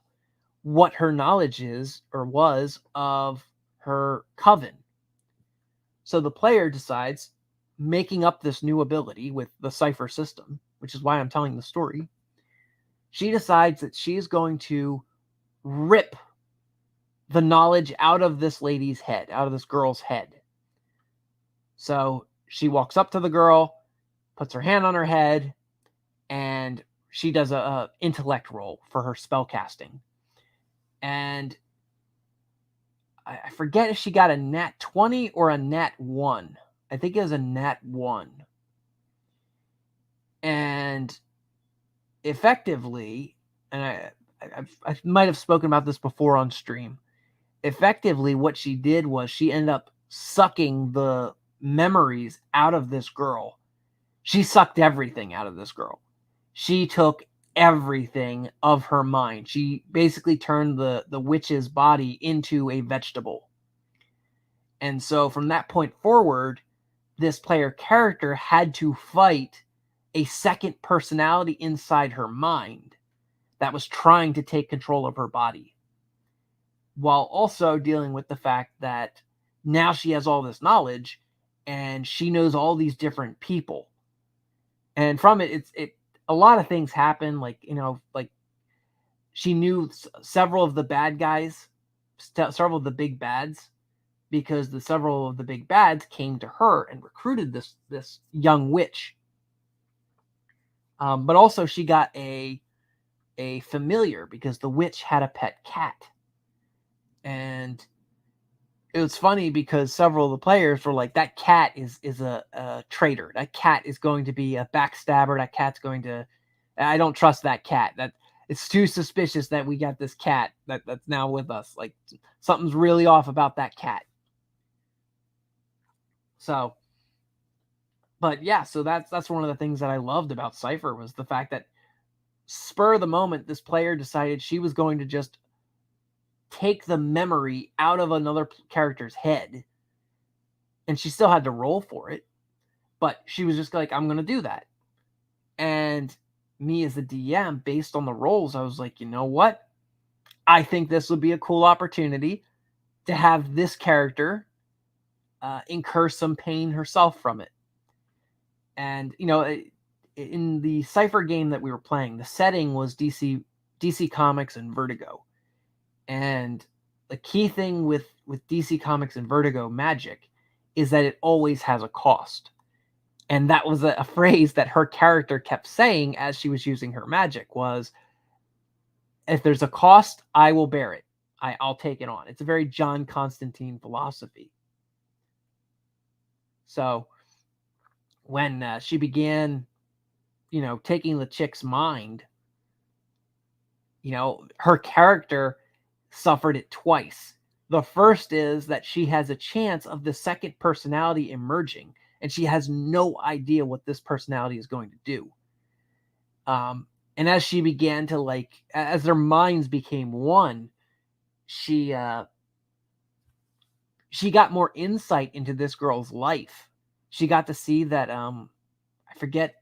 [SPEAKER 1] what her knowledge is or was of her coven. So the player decides, making up this new ability with the cipher system, which is why I'm telling the story, she decides that she's going to rip the knowledge out of this lady's head, out of this girl's head. So she walks up to the girl, puts her hand on her head, and she does a intellect roll for her spell casting. And I forget if she got a nat 20 or a nat 1. I think it was a nat 1. And effectively, and I might have spoken about this before on stream, effectively what she did was she ended up sucking the memories out of this girl. She sucked everything out of this girl. She took everything of her mind. She basically turned the witch's body into a vegetable. And so from that point forward, this player character had to fight a second personality inside her mind that was trying to take control of her body, while also dealing with the fact that now she has all this knowledge and she knows all these different people. And from it, a lot of things happen. Like, like she knew several of the bad guys, several of the big bads, because several of the big bads came to her and recruited this young witch. But also she got a familiar, because the witch had a pet cat. And it was funny because several of the players were like, that cat is a traitor. That cat is going to be a backstabber. That cat's going to, I don't trust that cat. That it's too suspicious that we got this cat that's now with us. Like, something's really off about that cat. So, but yeah, so that's one of the things that I loved about Cypher, was the fact that spur of the moment, this player decided she was going to just take the memory out of another character's head, and she still had to roll for it, but she was just like, I'm going to do that. And me as the DM, based on the rolls, I was like, you know what? I think this would be a cool opportunity to have this character incur some pain herself from it. And, in the Cypher game that we were playing, the setting was DC Comics and Vertigo. And the key thing with DC Comics and Vertigo magic is that it always has a cost. And that was a phrase that her character kept saying as she was using her magic, was, if there's a cost, I will bear it. I'll take it on. It's a very John Constantine philosophy. So when she began, taking the chick's mind, her character suffered it twice. The first is that she has a chance of the second personality emerging, and she has no idea what this personality is going to do. And as she began to, as their minds became one, she got more insight into this girl's life. She got to see that I forget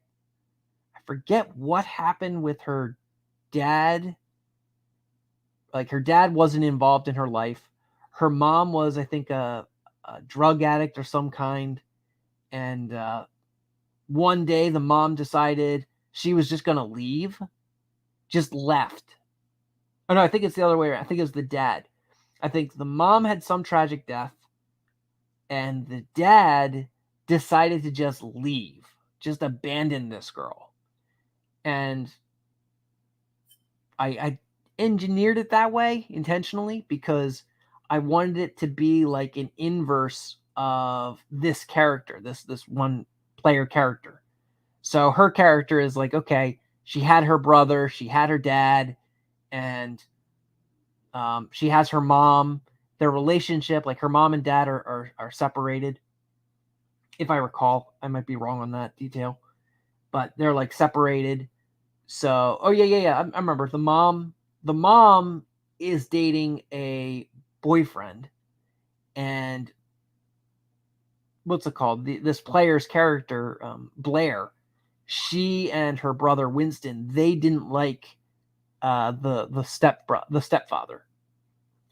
[SPEAKER 1] what happened with her dad. Like, her dad wasn't involved in her life. Her mom was, I think, a drug addict or some kind. And one day the mom decided she was just going to leave, just left. Oh, no, I think it's the other way around. I think it was the dad. I think the mom had some tragic death, and the dad decided to just leave, just abandon this girl. And I engineered it that way intentionally because I wanted it to be like an inverse of this character, this one player character. So her character is like, okay, she had her brother, she had her dad, and she has her mom. Their relationship, like her mom and dad are separated. If I recall, I might be wrong on that detail, but they're like separated. So, oh yeah. I remember the mom is dating a boyfriend, and what's it called? This player's character, Blair, she and her brother Winston, they didn't like the stepfather.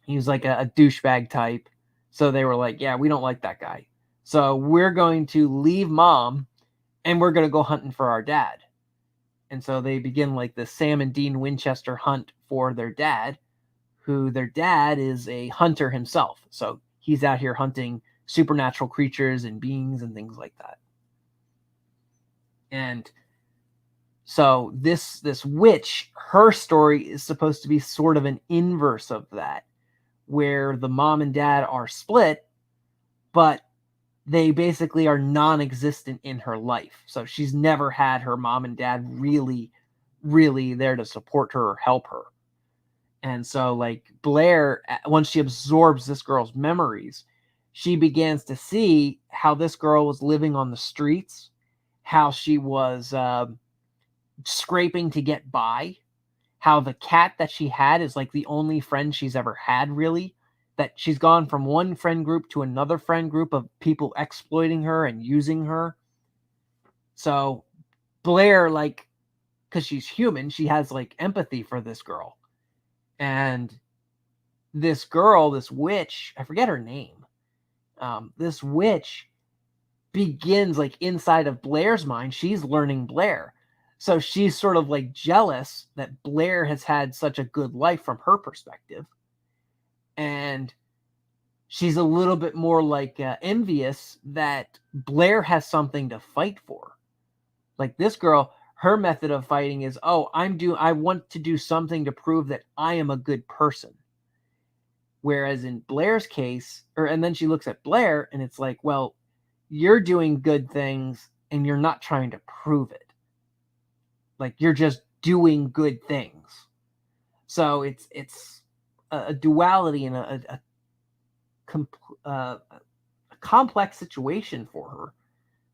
[SPEAKER 1] He was like a douchebag type. So they were like, yeah, we don't like that guy. So we're going to leave mom and we're going to go hunting for our dad. And so they begin like the Sam and Dean Winchester hunt for their dad, who their dad is a hunter himself. So he's out here hunting supernatural creatures and beings and things like that. And so this witch, her story is supposed to be sort of an inverse of that, where the mom and dad are split, but they basically are non-existent in her life. So she's never had her mom and dad really there to support her or help her. And so like Blair, once she absorbs this girl's memories, she begins to see how this girl was living on the streets, how she was scraping to get by, how the cat that she had is like the only friend she's ever had, really, that she's gone from one friend group to another friend group of people exploiting her and using her. So Blair, like, because she's human, she has like empathy for this girl. And this girl, this witch, I forget her name, this witch begins like inside of Blair's mind. She's learning Blair. So she's sort of like jealous that Blair has had such a good life from her perspective. And she's a little bit more like envious that Blair has something to fight for. Like this girl, her method of fighting is, oh, I want to do something to prove that I am a good person. Whereas in Blair's case, and then she looks at Blair and it's like, well, you're doing good things and you're not trying to prove it. Like you're just doing good things. So it's a duality and a complex situation for her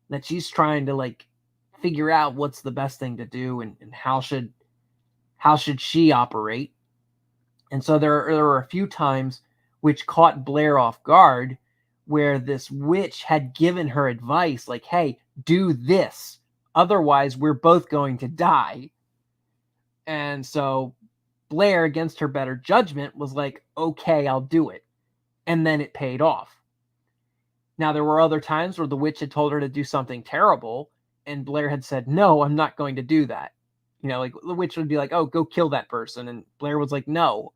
[SPEAKER 1] that she's trying to like figure out what's the best thing to do and how should she operate. And so there were a few times which caught Blair off guard where this witch had given her advice like, hey, do this. Otherwise, we're both going to die. And so Blair, against her better judgment, was like, okay, I'll do it. And then it paid off. Now, there were other times where the witch had told her to do something terrible, and Blair had said, no, I'm not going to do that. You know, like the witch would be like, oh, go kill that person. And Blair was like, no,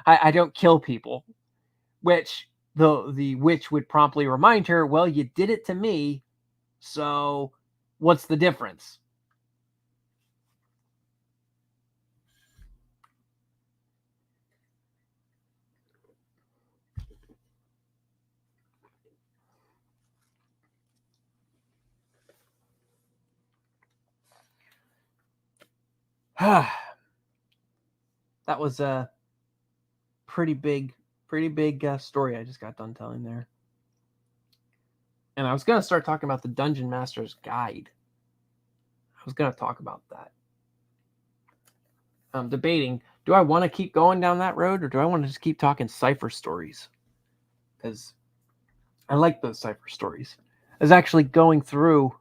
[SPEAKER 1] I don't kill people. Which the witch would promptly remind her, well, you did it to me, so what's the difference? That was a pretty big story I just got done telling there. And I was going to start talking about the Dungeon Master's Guide. I was going to talk about that. I'm debating do I want to keep going down that road, or do I want to just keep talking cipher stories? Because I like those cipher stories. I was actually going through.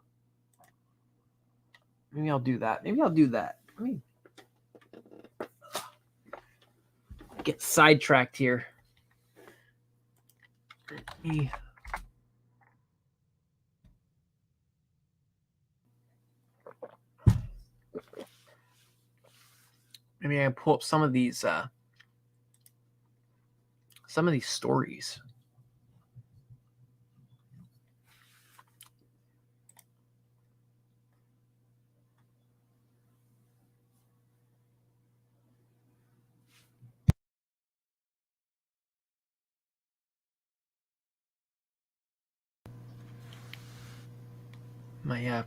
[SPEAKER 1] Maybe I'll do that. Let me get sidetracked here. Maybe I can pull up some of these stories. My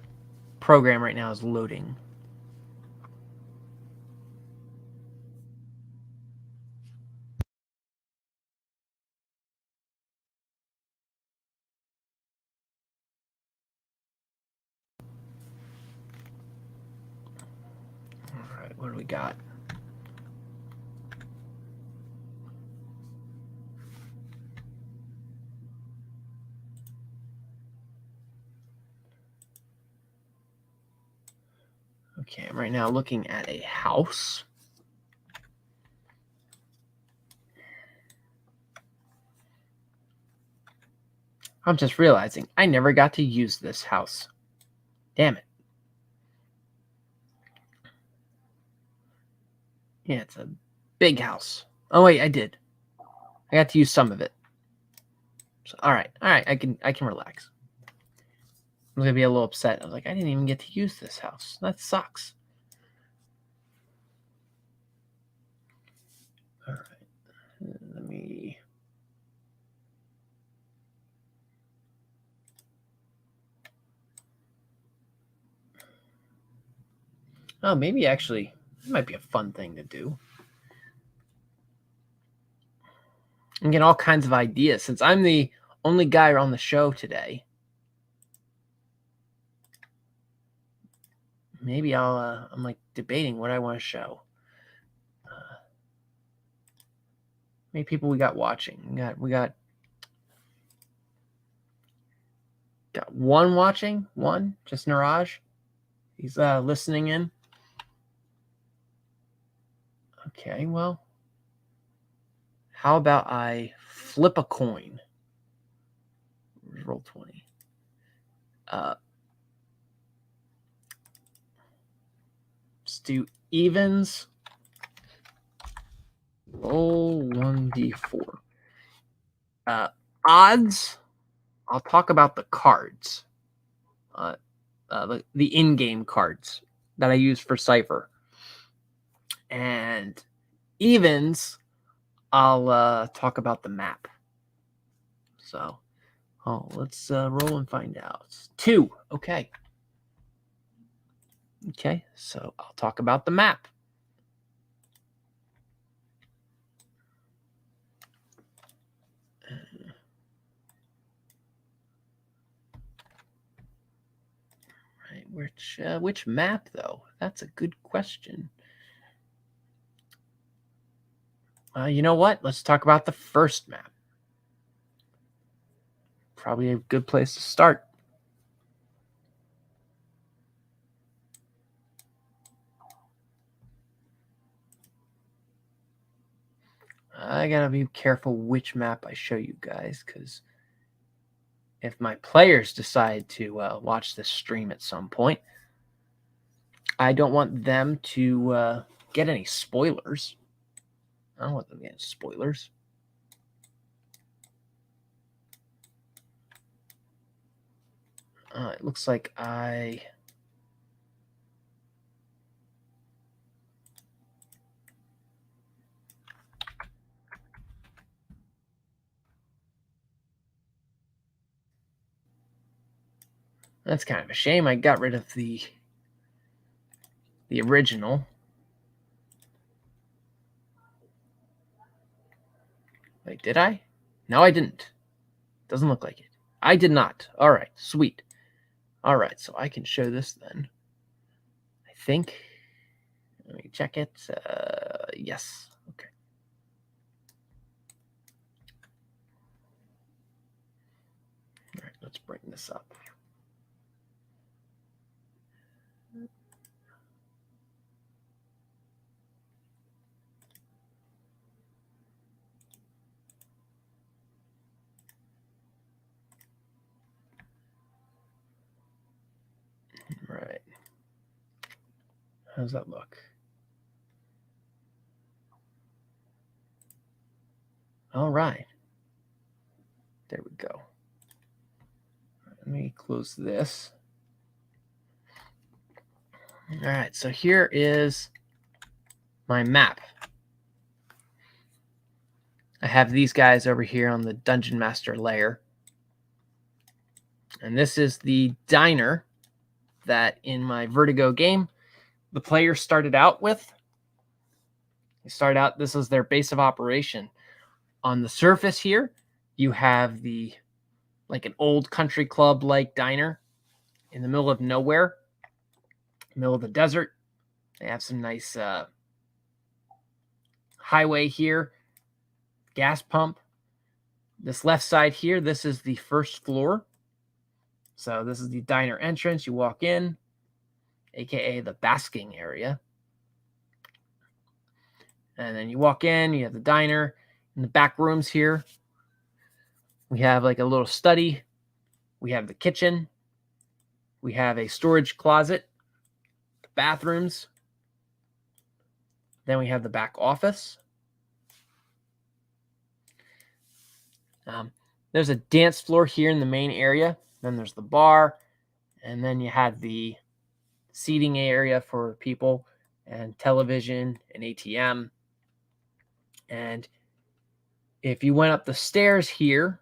[SPEAKER 1] program right now is loading. All right, what do we got? Okay, I'm right now looking at a house. I'm just realizing I never got to use this house. Damn it. Yeah, it's a big house. Oh wait, I did. I got to use some of it. So, all right, I can relax. I'm gonna be a little upset. I was like, I didn't even get to use this house. That sucks. All right, let me. Oh, maybe actually, it might be a fun thing to do. And get all kinds of ideas. Since I'm the only guy on the show today, maybe I'll. I'm like debating what I want to show. Many people we got watching. We got one watching. One, just Niraj. He's listening in. Okay, well, how about I flip a coin? Roll 20. Let's do evens. Roll 1d4. Odds. I'll talk about the cards. The in-game cards that I use for Cypher. And evens, I'll talk about the map. So, let's roll and find out. 2. Okay. Okay, so I'll talk about the map. Right, which map though? That's a good question. You know what? Let's talk about the first map. Probably a good place to start. I gotta be careful which map I show you guys, because if my players decide to watch this stream at some point, I don't want them to get any spoilers. I don't want them getting spoilers. It looks like that's kind of a shame. I got rid of the original. Wait, did I? No, I didn't. Doesn't look like it. I did not. All right, sweet. All right, so I can show this then. I think. Let me check it. Yes. Okay. All right, let's bring this up. Right. How does that look? All right. There we go. Let me close this. All right, so here is my map. I have these guys over here on the Dungeon Master layer. And this is the diner that in my Vertigo game, the player started out with. They start out, this is their base of operation. On the surface here, you have like an old country club like diner in the middle of nowhere, middle of the desert. They have some nice highway here, gas pump. This left side here, this is the first floor. So this is the diner entrance. You walk in, aka the basking area. And then you walk in, you have the diner. In the back rooms here, we have like a little study. We have the kitchen. We have a storage closet, bathrooms. Then we have the back office. There's a dance floor here in the main area. Then there's the bar. And then you have the seating area for people and television and ATM. And if you went up the stairs here,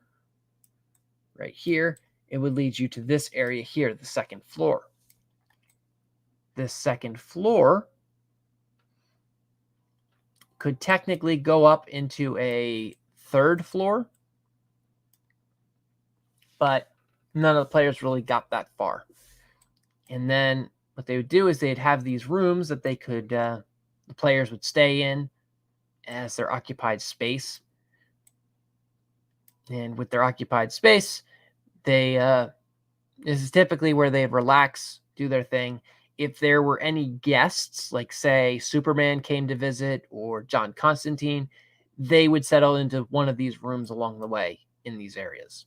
[SPEAKER 1] right here, it would lead you to this area here, the second floor. This second floor could technically go up into a third floor, but none of the players really got that far. And then what they would do is they'd have these rooms that they could, the players would stay in as their occupied space. And with their occupied space, they this is typically where they relax, do their thing. If there were any guests, like say Superman came to visit or John Constantine, they would settle into one of these rooms along the way in these areas.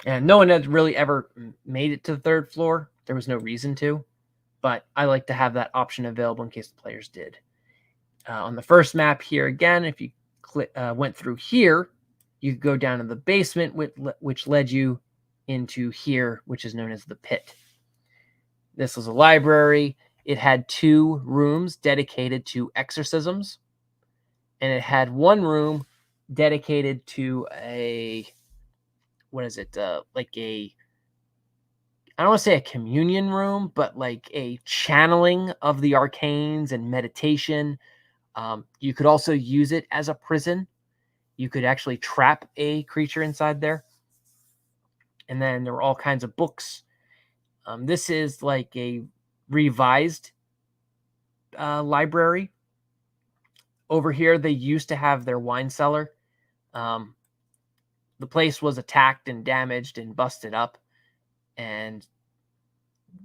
[SPEAKER 1] And no one had really ever made it to the third floor. There was no reason to, but I like to have that option available in case the players did. On the first map here again, if you went through here, you could go down to the basement, which led you into here, which is known as the pit. This was a library. It had 2 rooms dedicated to exorcisms, and it had 1 room dedicated to a, what is it? Like a, I don't want to say a communion room, but like a channeling of the arcanes and meditation. You could also use it as a prison. You could actually trap a creature inside there. And then there were all kinds of books. This is like a revised library. Over here, they used to have their wine cellar. The place was attacked and damaged and busted up. And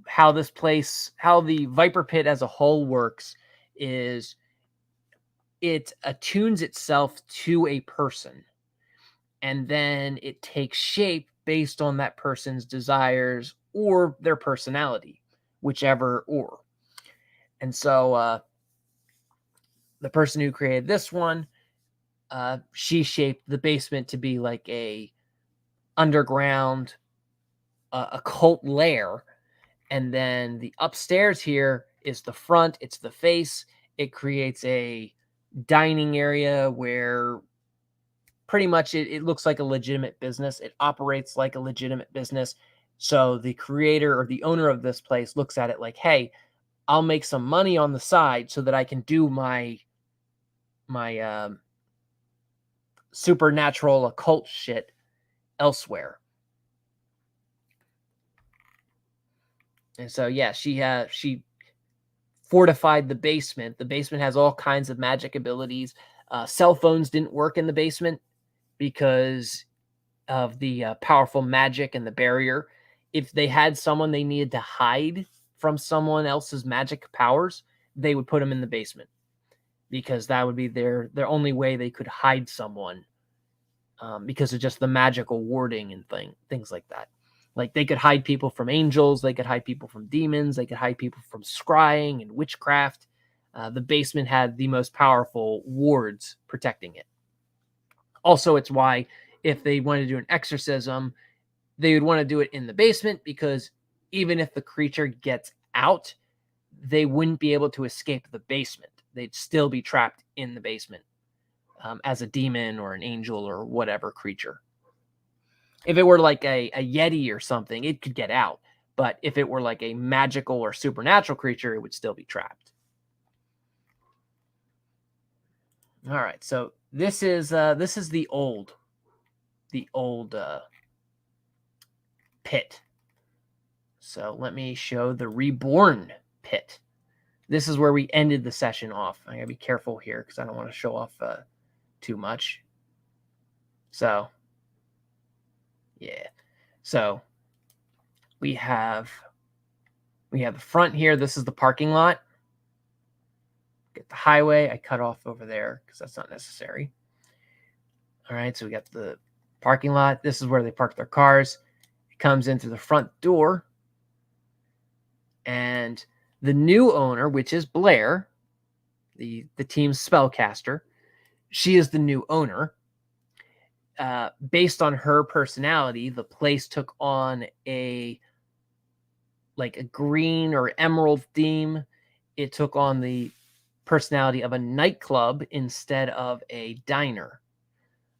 [SPEAKER 1] how this place, how the Viper Pit as a whole works is it attunes itself to a person. And then it takes shape based on that person's desires or their personality, whichever or. And so the person who created this one, she shaped the basement to be like a underground occult lair. And then the upstairs here is the front, it's the face. It creates a dining area where pretty much it looks like a legitimate business. It operates like a legitimate business. So the creator or the owner of this place looks at it like, hey, I'll make some money on the side so that I can do my supernatural occult shit elsewhere. And so, yeah, she fortified the basement. The basement has all kinds of magic abilities. Cell phones didn't work in the basement because of the powerful magic and the barrier. If they had someone they needed to hide from someone else's magic powers, they would put them in the basement because that would be their only way they could hide someone, because of just the magical warding and things like that. Like they could hide people from angels, they could hide people from demons, they could hide people from scrying and witchcraft. The basement had the most powerful wards protecting it. Also, it's why if they wanted to do an exorcism, they would want to do it in the basement, because even if the creature gets out, they wouldn't be able to escape the basement. They'd still be trapped in the basement, as a demon or an angel or whatever creature. If it were like a Yeti or something, it could get out. But if it were like a magical or supernatural creature, it would still be trapped. All right, so this is the old pit. So let me show the reborn pit. This is where we ended the session off. I gotta be careful here because I don't want to show off too much. So yeah, so we have the front here. This is the parking lot. Get the highway. I cut off over there because that's not necessary. All right, so we got the parking lot. This is where they park their cars. It comes in through the front door. And the new owner, which is Blair, the team's spellcaster, she is the new owner. Based on her personality, the place took on a green or emerald theme. It took on the personality of a nightclub instead of a diner.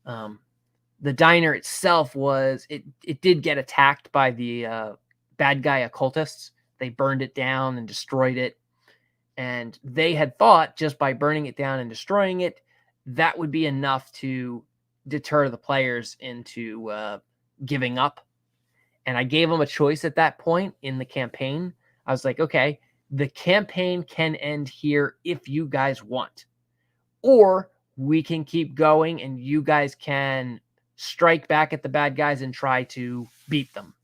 [SPEAKER 1] The diner itself it did get attacked by the bad guy occultists. They burned it down and destroyed it. And they had thought just by burning it down and destroying it, that would be enough to deter the players into giving up. And I gave them a choice at that point in the campaign. I was like, okay, the campaign can end here if you guys want. Or we can keep going and you guys can strike back at the bad guys and try to beat them.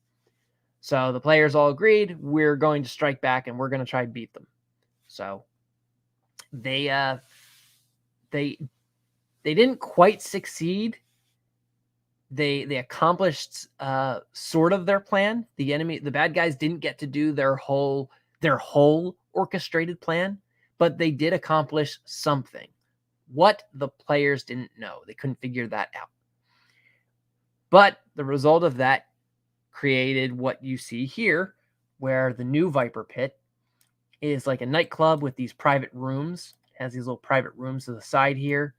[SPEAKER 1] So the players all agreed, we're going to strike back and we're going to try to beat them. So they didn't quite succeed. They accomplished sort of their plan. The bad guys didn't get to do their whole orchestrated plan, but they did accomplish something. What, the players didn't know. They couldn't figure that out. But the result of that created what you see here, where the new Viper Pit is like a nightclub with these private rooms. It has these little private rooms to the side here.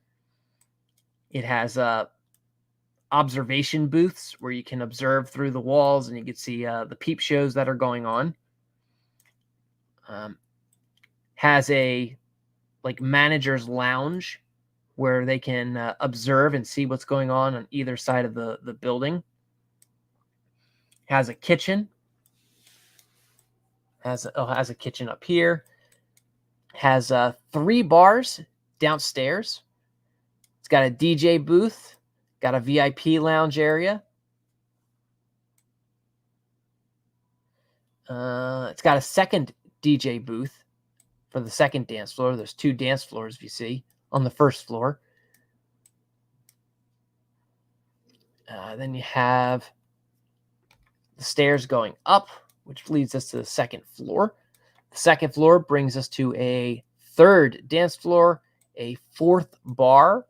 [SPEAKER 1] It has observation booths where you can observe through the walls and you can see the peep shows that are going on. Has a manager's lounge where they can observe and see what's going on either side of the building. Has a kitchen. Has a kitchen up here. Has 3 bars downstairs. It's got a DJ booth. Got a VIP lounge area. It's got a second DJ booth for the second dance floor. There's 2 dance floors, if you see, on the first floor. Then you have the stairs going up, which leads us to the second floor. The second floor brings us to a 3rd dance floor, a 4th bar,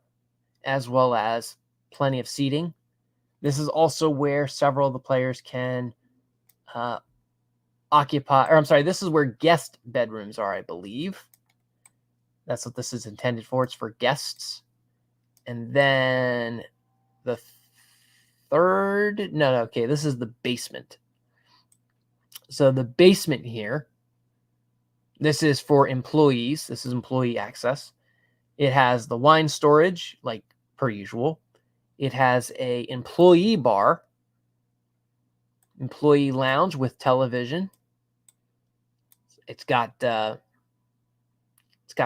[SPEAKER 1] as well as plenty of seating. This is also where several of the players can this is where guest bedrooms are, I believe. That's what this is intended for. It's for guests. And then the third, okay, this is the basement. So the basement here, this is for employees. This is employee access. It has the wine storage, like per usual. It has a employee bar, employee lounge with television. It's got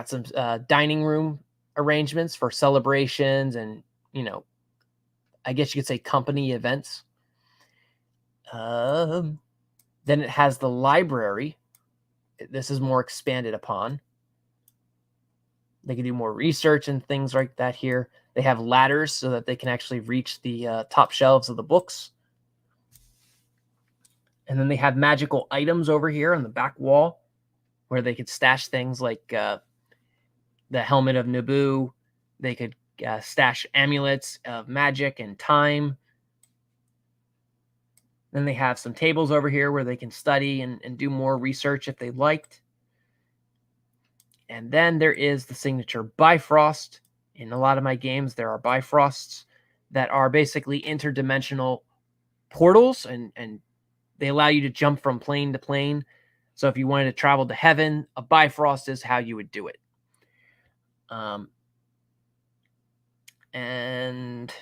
[SPEAKER 1] some dining room arrangements for celebrations and, you know, I guess you could say company events. Then it has the library. This is more expanded upon. They can do more research and things like that here. They have ladders so that they can actually reach the top shelves of the books. And then they have magical items over here on the back wall where they could stash things like the helmet of Naboo. They could stash amulets of magic and time. Then they have some tables over here where they can study and do more research if they liked. And then there is the signature Bifrost. In a lot of my games, there are Bifrosts that are basically interdimensional portals, and they allow you to jump from plane to plane. So if you wanted to travel to heaven, a Bifrost is how you would do it. And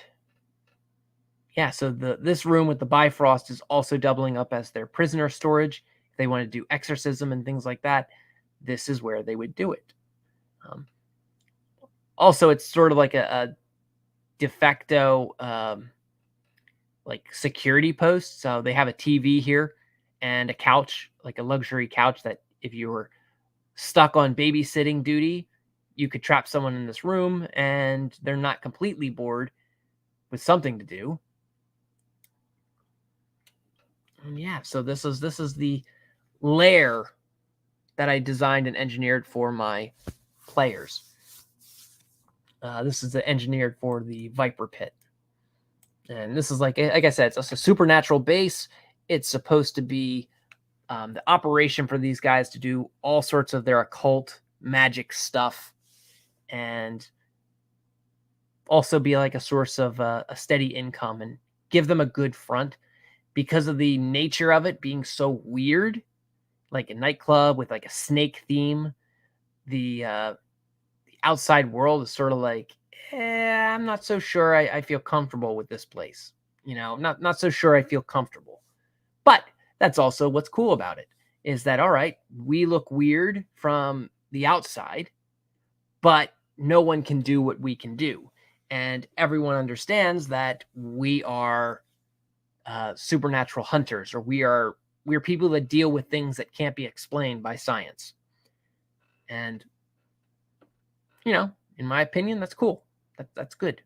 [SPEAKER 1] yeah, so this room with the Bifrost is also doubling up as their prisoner storage. If they want to do exorcism and things like that, this is where they would do it. Also, it's sort of like a de facto like security post. So they have a TV here and a couch, like a luxury couch that if you were stuck on babysitting duty, you could trap someone in this room and they're not completely bored with something to do. And yeah, so this is the lair that I designed and engineered for my players. This is engineered for the Viper Pit. And this is like I said, it's a supernatural base. It's supposed to be the operation for these guys to do all sorts of their occult magic stuff and also be like a source of a steady income and give them a good front because of the nature of it being so weird, like a nightclub with like a snake theme. The outside world is sort of like, I'm not so sure I feel comfortable with this place. You know, not so sure I feel comfortable. But that's also what's cool about it is that, all right, we look weird from the outside, but no one can do what we can do. And everyone understands that we are supernatural hunters, or we're people that deal with things that can't be explained by science. And, you know, in my opinion, that's cool. That's good.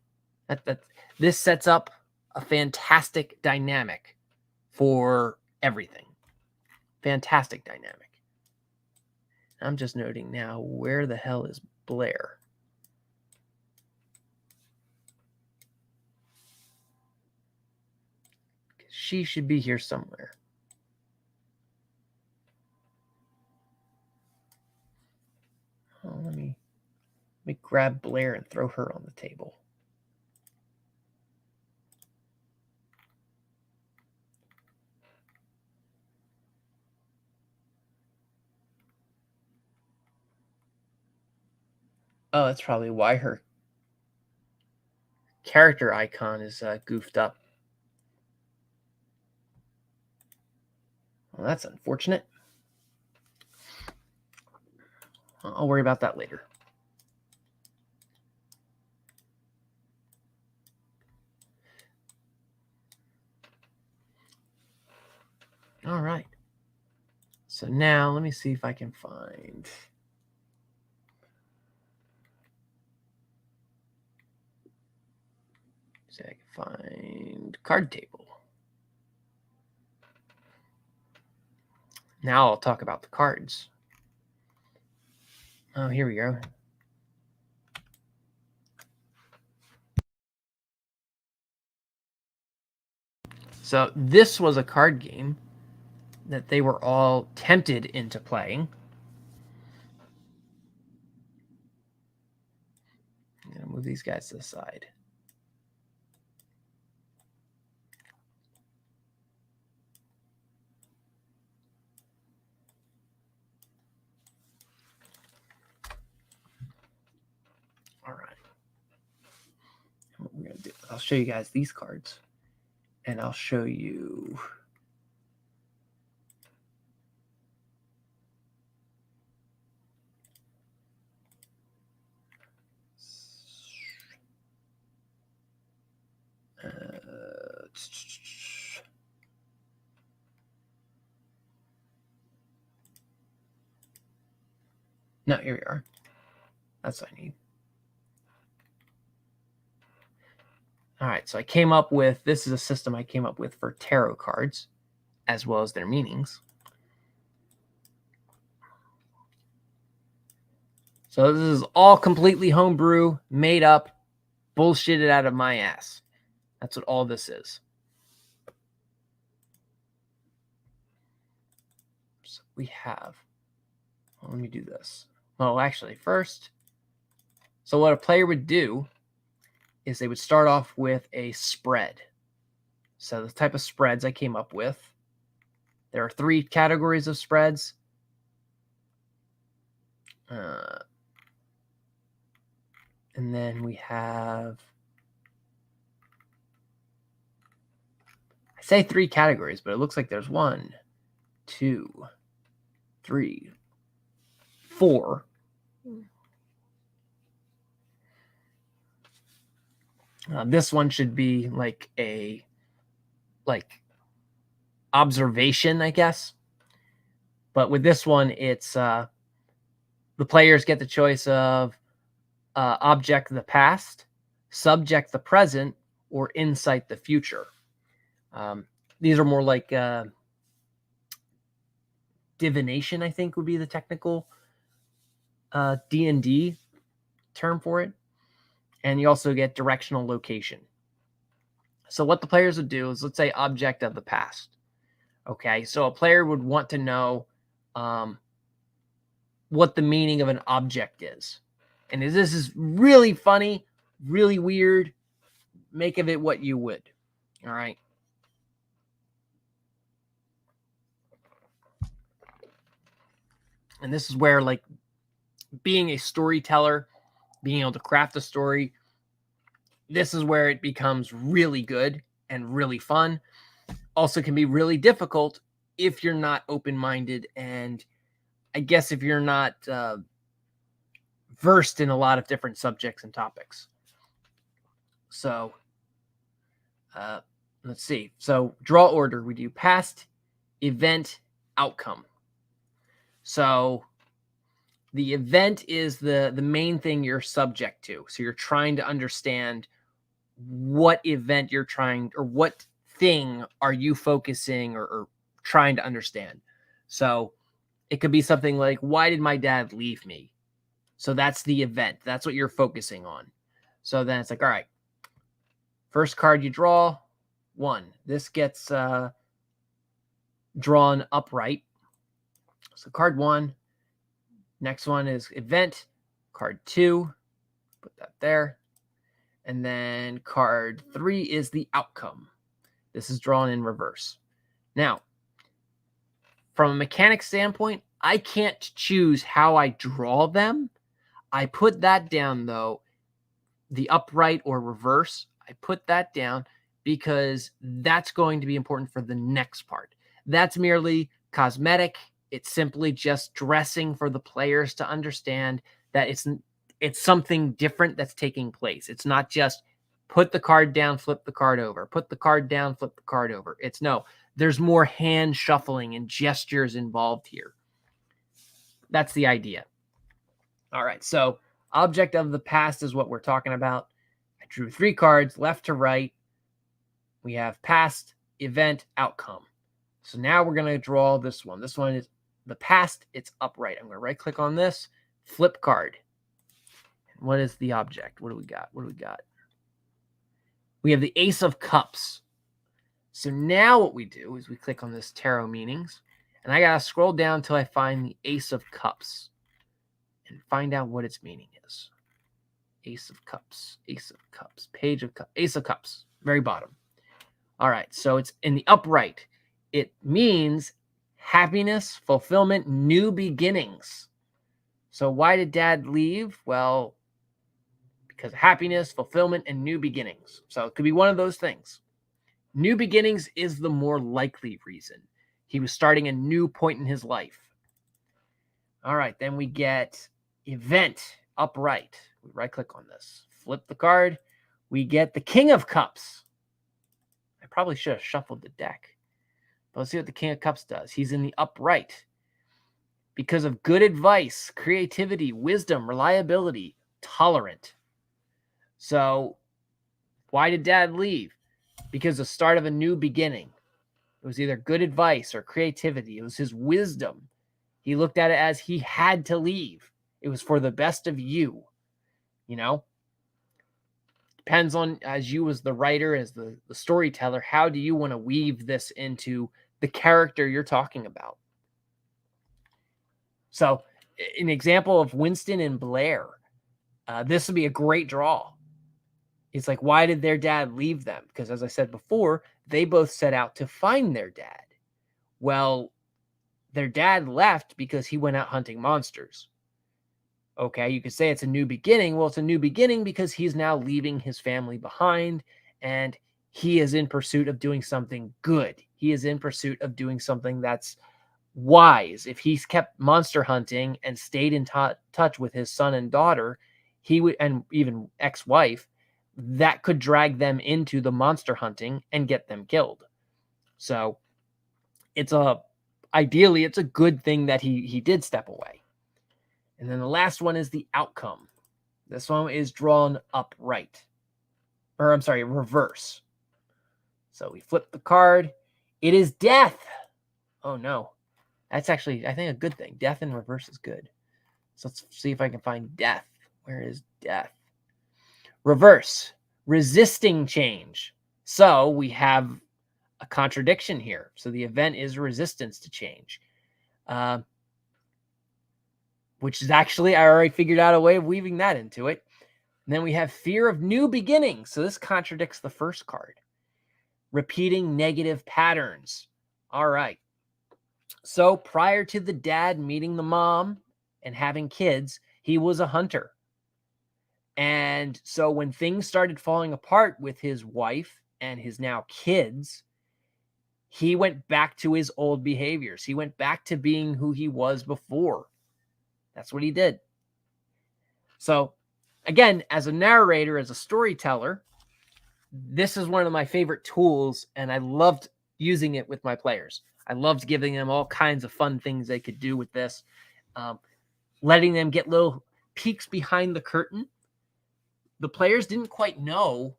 [SPEAKER 1] This sets up a fantastic dynamic for everything. Fantastic dynamic. I'm just noting now, where the hell is Blair? She should be here somewhere. Oh, let me grab Blair and throw her on the table. Oh, that's probably why her character icon is goofed up. Well, that's unfortunate. I'll worry about that later. All right. So now let me see if I can find... See if I can find card table. Now I'll talk about the cards. Oh, here we go. So this was a card game that they were all tempted into playing. I'm going to move these guys to the side. All right. What we're going to do, I'll show you guys these cards. And I'll show you... No, here we are. That's what I need. All right, so I came up with, this is a system I came up with for tarot cards, as well as their meanings. So this is all completely homebrew, made up, bullshitted out of my ass. That's what all this is. So we have, well, let me do this. Well, actually, first, so what a player would do is they would start off with a spread. So the type of spreads I came up with, there are 3 categories of spreads. And then we have, I say 3 categories, but it looks like there's 1, 2, 3, 4. This one should be like a observation, I guess. But with this one, it's the players get the choice of object the past, subject the present, or insight the future. These are more like divination, I think would be the technical D&D term for it. And you also get directional location. So what the players would do is, let's say, object of the past. Okay, so a player would want to know what the meaning of an object is. And this is really funny, really weird. Make of it what you would. All right. And this is where, like, being a storyteller, being able to craft a story, this is where it becomes really good and really fun. Also can be really difficult if you're not open-minded, and I guess if you're not versed in a lot of different subjects and topics. So let's see. So draw order, we do past, event, outcome. So the event is the main thing you're subject to. So you're trying to understand what event you're trying, or what thing are you focusing or trying to understand. So it could be something like, why did my dad leave me? So that's the event. That's what you're focusing on. So then it's like, all right, first card you draw, 1. This gets drawn upright. So card 1. Next one is event. Card 2. Put that there. And then card 3 is the outcome. This is drawn in reverse. Now, from a mechanic standpoint, I can't choose how I draw them. I put that down, though, the upright or reverse. I put that down because that's going to be important for the next part. That's merely cosmetic. It's simply just dressing for the players to understand that it's something different that's taking place. It's not just put the card down, flip the card over, put the card down, flip the card over. It's no, there's more hand shuffling and gestures involved here. That's the idea. All right, so object of the past is what we're talking about. I drew 3 cards, left to right. We have past, event, outcome. So now we're going to draw this one. This one is the past. It's upright. I'm going to right click on this, flip card. What is the object? What do we got? What do we got? We have the Ace of Cups. So now what we do is we click on this tarot meanings, and I got to scroll down until I find the Ace of Cups and find out what its meaning is. Ace of Cups, Ace of Cups, Page of Cups, Ace of Cups, very bottom. All right, so it's in the upright. It means happiness, fulfillment, new beginnings. So why did Dad leave? Well, because of happiness, fulfillment, and new beginnings. So it could be one of those things. New beginnings is the more likely reason. He was starting a new point in his life. All right, then we get event, upright. We right-click on this. Flip the card. We get the King of Cups. probably should have shuffled the deck. But let's see what the King of Cups does. He's in the upright. Because of good advice, creativity, wisdom, reliability, tolerant. So why did Dad leave? Because the start of a new beginning. It was either good advice or creativity. It was his wisdom. He looked at it as he had to leave. It was for the best of you. You know? Depends on, as you as the writer, as the storyteller, how do you want to weave this into the character you're talking about? So an example of Winston and Blair, this would be a great draw. It's like, why did their dad leave them? Because as I said before, they both set out to find their dad. Well, their dad left because he went out hunting monsters. Okay, you could say it's a new beginning. Well, it's a new beginning because he's now leaving his family behind and he is in pursuit of doing something good. He is in pursuit of doing something that's wise. If he's kept monster hunting and stayed in touch with his son and daughter, he would, and even ex-wife, that could drag them into the monster hunting and get them killed. So ideally it's a good thing that he did step away. And then the last one is the outcome. This one is drawn upright. Or I'm sorry, reverse. So we flip the card. It is death. Oh no. That's actually, I think, a good thing. Death in reverse is good. So let's see if I can find death. Where is death? Reverse. Resisting change. So we have a contradiction here. So the event is resistance to change. Which is actually, I already figured out a way of weaving that into it. And then we have fear of new beginnings. So this contradicts the first card. Repeating negative patterns. All right. So prior to the dad meeting the mom and having kids, he was a hunter. And so when things started falling apart with his wife and his now kids, he went back to his old behaviors. He went back to being who he was before. That's what he did. So again, as a narrator, as a storyteller, this is one of my favorite tools, and I loved using it with my players. I loved giving them all kinds of fun things they could do with this, letting them get little peeks behind the curtain. The players didn't quite know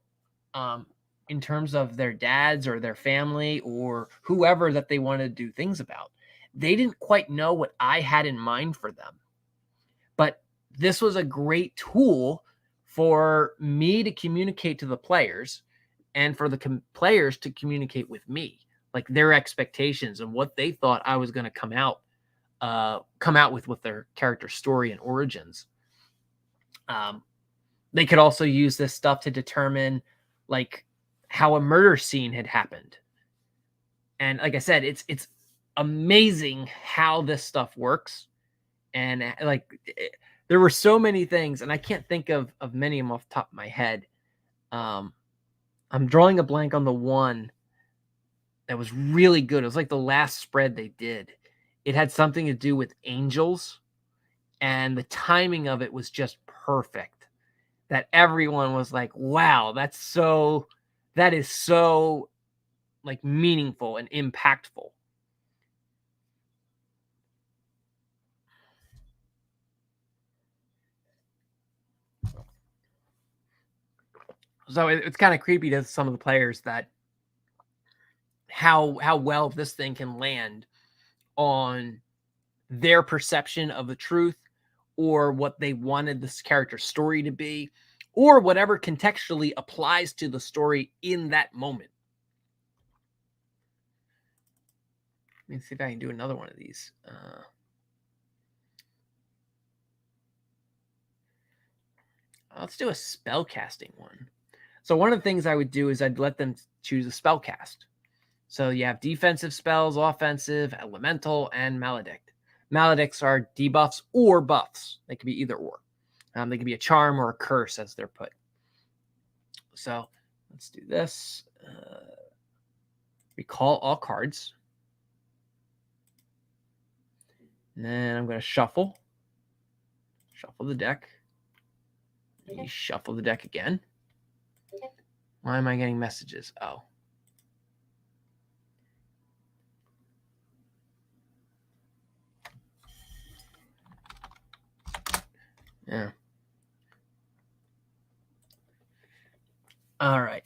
[SPEAKER 1] in terms of their dads or their family or whoever that they wanted to do things about. They didn't quite know what I had in mind for them. But this was a great tool for me to communicate to the players and for the players to communicate with me, like their expectations and what they thought I was going to come out with their character story and origins. They could also use this stuff to determine like how a murder scene had happened. And like I said, it's amazing how this stuff works. And like there were so many things, and I can't think of many of them off the top of my head. I'm drawing a blank on the one that was really good. It was like the last spread they did. It had something to do with angels, and the timing of it was just perfect. That everyone was like, wow, that is so like meaningful and impactful. So it's kind of creepy to some of the players that how well this thing can land on their perception of the truth or what they wanted this character's story to be or whatever contextually applies to the story in that moment. Let me see if I can do another one of these. Let's do a spell casting one. So one of the things I would do is I'd let them choose a spell cast. So you have defensive spells, offensive, elemental, and maledict. Maledicts are debuffs or buffs. They could be either or. They could be a charm or a curse as they're put. So let's do this. Recall all cards. And then I'm going to shuffle. Shuffle the deck. You shuffle the deck again. Why am I getting messages? Oh. Yeah. All right.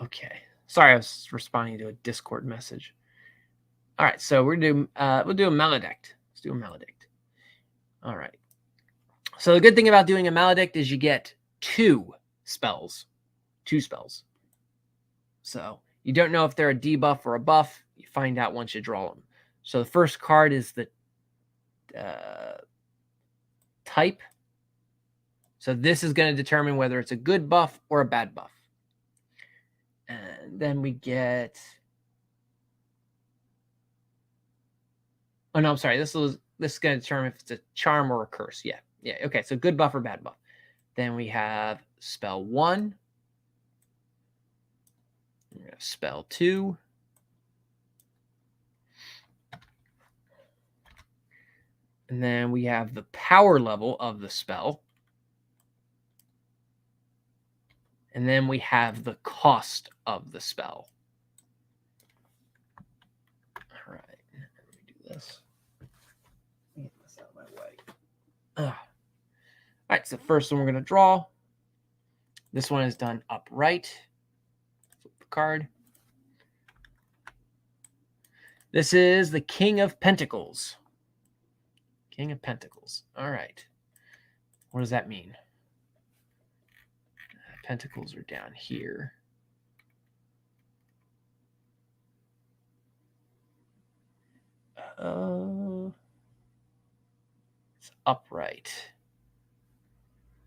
[SPEAKER 1] Okay. Sorry, I was responding to a Discord message. All right, so we'll do a maledict. Let's do a maledict. All right. So the good thing about doing a maledict is you get 2 spells. 2 spells. So you don't know if they're a debuff or a buff. You find out once you draw them. So the first card is the type. So this is going to determine whether it's a good buff or a bad buff. And then we get... Oh, no, I'm sorry. This is going to determine if it's a charm or a curse. Yeah. Yeah. Okay. So good buff or bad buff. Then we have spell 1. Spell 2. And then we have the power level of the spell. And then we have the cost of the spell. All right. Let me do this. Get this out of my way. All right. So first one we're going to draw. This one is done upright. Flip the card. This is the King of Pentacles. King of Pentacles. All right. What does that mean? Pentacles are down here. It's upright.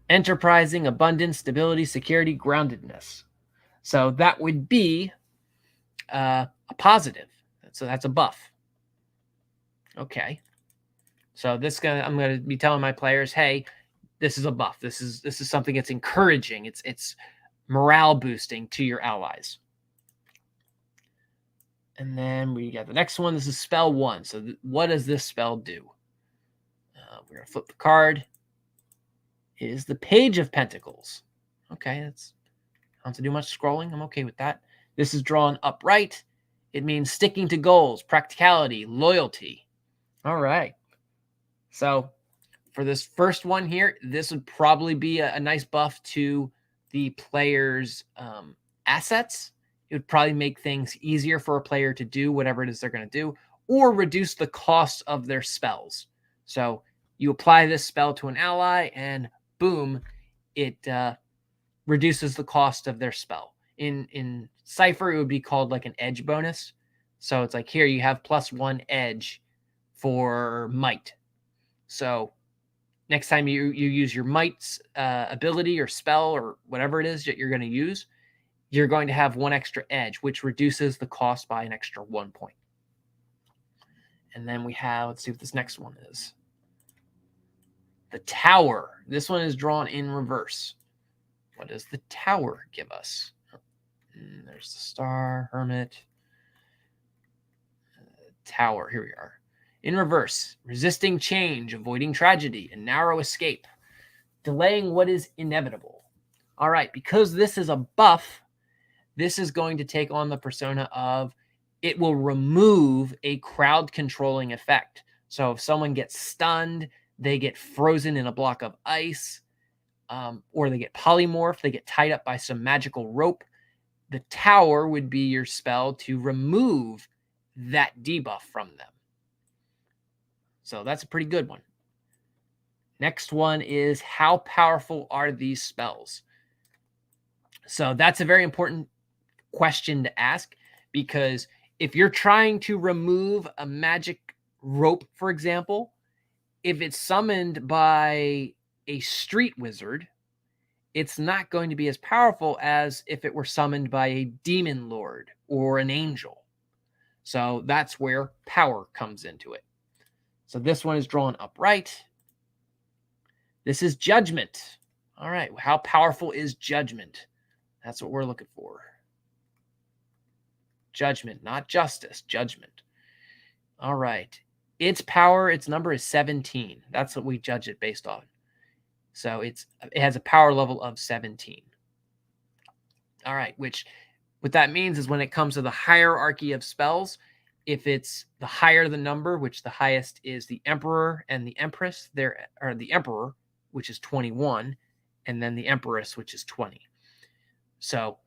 [SPEAKER 1] Enterprising, abundance, stability, security, groundedness. So that would be a positive. So that's a buff. Okay. So I'm going to be telling my players, hey, this is a buff. This is something that's encouraging. It's morale boosting to your allies. And then we got the next one. This is spell 1. So what does this spell do? We're going to flip the card. It is the Page of Pentacles. Okay, that's don't have to do much scrolling. I'm okay with that. This is drawn upright. It means sticking to goals, practicality, loyalty. All right. So for this first one here, this would probably be a nice buff to the player's assets. It would probably make things easier for a player to do whatever it is they're going to do, or reduce the cost of their spells. So you apply this spell to an ally, and boom, it reduces the cost of their spell. In Cypher, it would be called like an edge bonus. So it's like, here you have +1 edge for might. So next time you use your might's ability or spell or whatever it is that you're going to use, you're going to have 1 extra edge, which reduces the cost by an extra 1 point. And then we have, let's see what this next one is. The Tower. This one is drawn in reverse. What does the Tower give us? There's the Star, Hermit. Tower, here we are. In reverse, resisting change, avoiding tragedy, and narrow escape. Delaying what is inevitable. All right, because this is a buff, this is going to take on the persona of it will remove a crowd controlling effect. So if someone gets stunned, they get frozen in a block of ice, or they get polymorphed, they get tied up by some magical rope. The Tower would be your spell to remove that debuff from them. So that's a pretty good one. Next one is, how powerful are these spells? So that's a very important question to ask, because if you're trying to remove a magic rope, for example, if it's summoned by a street wizard, it's not going to be as powerful as if it were summoned by a demon lord or an angel. So that's where power comes into it. So this one is drawn upright. This is Judgment. All right, how powerful is Judgment? That's what we're looking for. Judgment, not justice, judgment. All right. Its power, its number is 17. That's what we judge it based on. So it has a power level of 17. All right, what that means is when it comes to the hierarchy of spells, if it's the higher the number, which the highest is the Emperor and the Empress, there are the Emperor, which is 21, and then the Empress, which is 20. So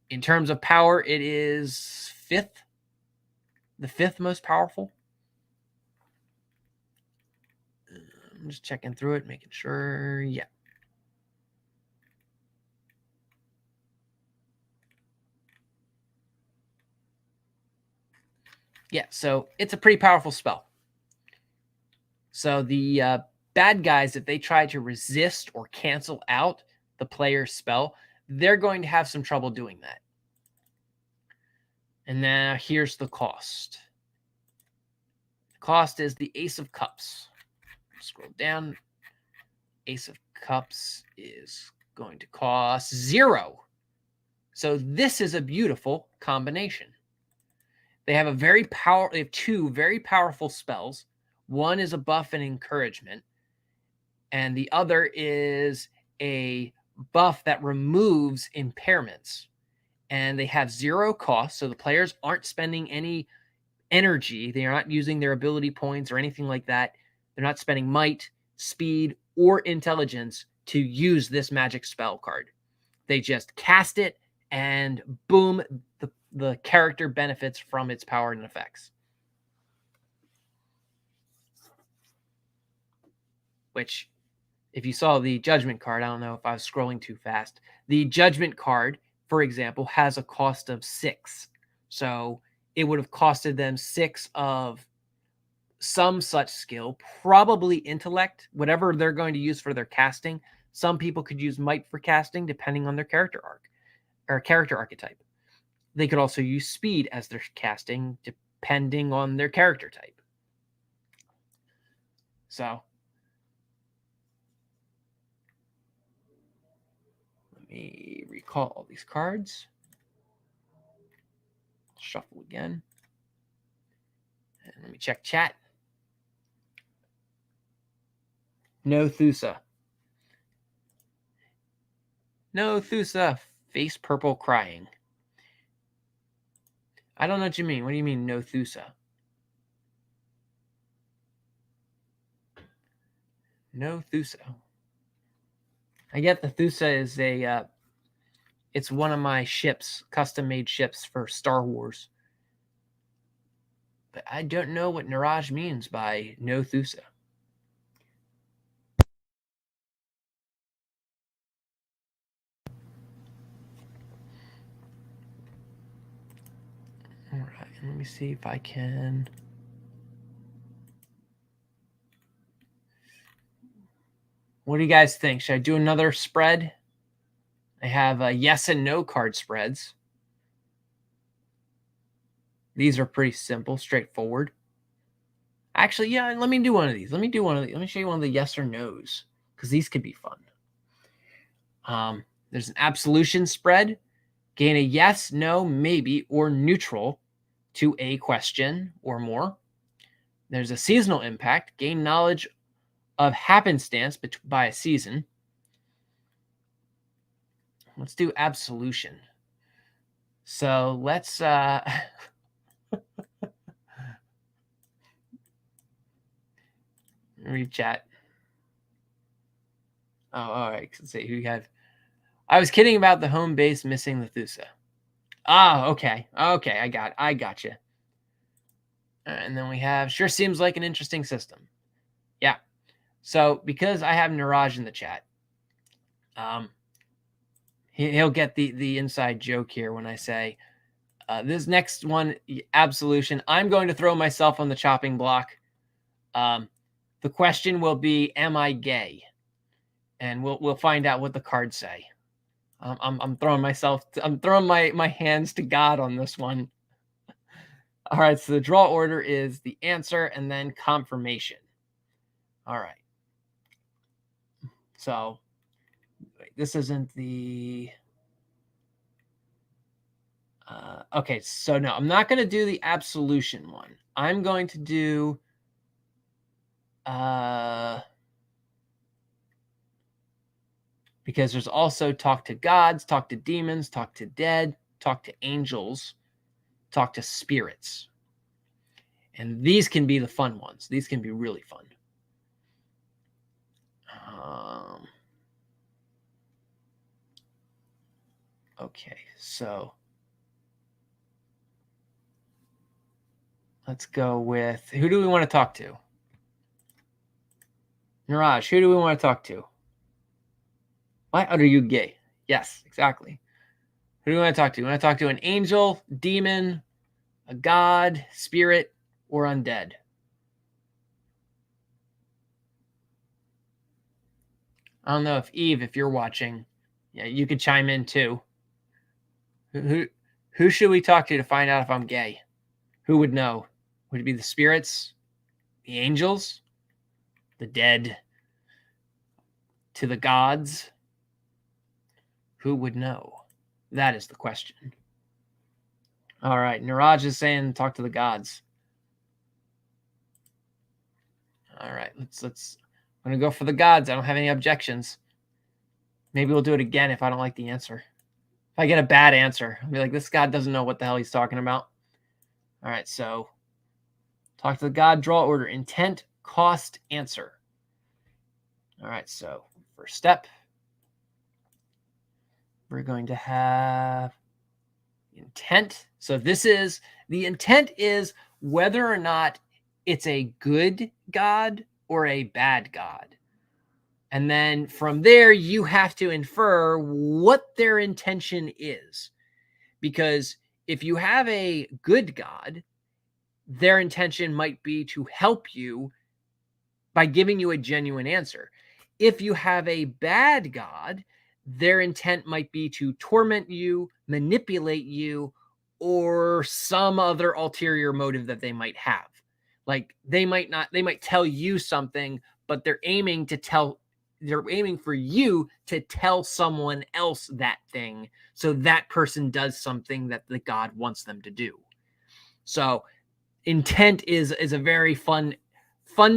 [SPEAKER 1] in terms of power, it is the fifth most powerful. I'm just checking through it, making sure. Yeah. Yeah, so it's a pretty powerful spell. So the bad guys, if they try to resist or cancel out the player's spell, they're going to have some trouble doing that. And now here's the cost. The cost is the Ace of Cups. Scroll down. Ace of Cups is going to cost 0. So this is a beautiful combination. They have they have 2 very powerful spells. One is a buff and encouragement, and the other is a buff that removes impairments. And they have 0 cost, so the players aren't spending any energy. They are not using their ability points or anything like that. They're not spending might, speed, or intelligence to use this magic spell card. They just cast it, and boom, the character benefits from its power and effects. Which, if you saw the Judgment card, I don't know if I was scrolling too fast. The Judgment card, for example, has a cost of 6. So it would have costed them 6 of some such skill, probably intellect, whatever they're going to use for their casting. Some people could use might for casting, depending on their character arc or character archetype. They could also use speed as their casting, depending on their character type. So let me recall all these cards. Shuffle again. And let me check chat. No Thusa. No Thusa. Face purple crying. I don't know what you mean. What do you mean, no Thusa? No Thusa. I get the Thusa is it's one of my ships, custom-made ships for Star Wars. But I don't know what Niraj means by no Thusa. All right, let me see if I can. What do you guys think? Should I do another spread? I have yes and no card spreads. These are pretty simple, straightforward. Actually, yeah, let me do one of these. Let me show you one of the yes or no's, because these could be fun. There's an absolution spread. Gain a yes, no, maybe, or neutral to a question or more. There's a seasonal impact. Gain knowledge of happenstance by a season. Let's do absolution. So let's read chat. Oh, all right. Let's see who you have. I was kidding about the home base missing the Thusa. Ah, okay. Okay, I got you. And then we have sure seems like an interesting system. Yeah. So because I have Niraj in the chat, he'll get the inside joke here when I say this next one, absolution. I'm going to throw myself on the chopping block. The question will be, am I gay? And we'll find out what the cards say. I'm throwing my hands to God on this one. All right, so the draw order is the answer and then confirmation. All right. So wait, this isn't the okay, so no, I'm not going to do the absolution one. I'm going to do Because there's also talk to gods, talk to demons, talk to dead, talk to angels, talk to spirits. And these can be the fun ones. These can be really fun. Okay, so let's go with, who do we want to talk to? Niraj, who do we want to talk to? Why are you gay? Yes, exactly. Who do we want to talk to? We want to talk to an angel, demon, a god, spirit, or undead? I don't know if Eve, if you're watching, yeah, you could chime in too. Who should we talk to find out if I'm gay? Who would know? Would it be the spirits, the angels, the dead, to the gods? Who would know? That is the question. All right, Niraj is saying talk to the gods. All right, let's. I'm gonna go for the gods. I don't have any objections. Maybe we'll do it again if I don't like the answer. If I get a bad answer, I'll be like, this god doesn't know what the hell he's talking about. All right, so talk to the god, draw order, intent, cost, answer. All right, so first step, we're going to have intent. So this is, the intent is whether or not it's a good god or a bad god. And then from there, you have to infer what their intention is. Because if you have a good god, their intention might be to help you by giving you a genuine answer. If you have a bad god, their intent might be to torment you, manipulate you, or some other ulterior motive that they might have. Like they might tell you something, but they're aiming for you to tell someone else that thing, so that person does something that the god wants them to do. So intent is a very fun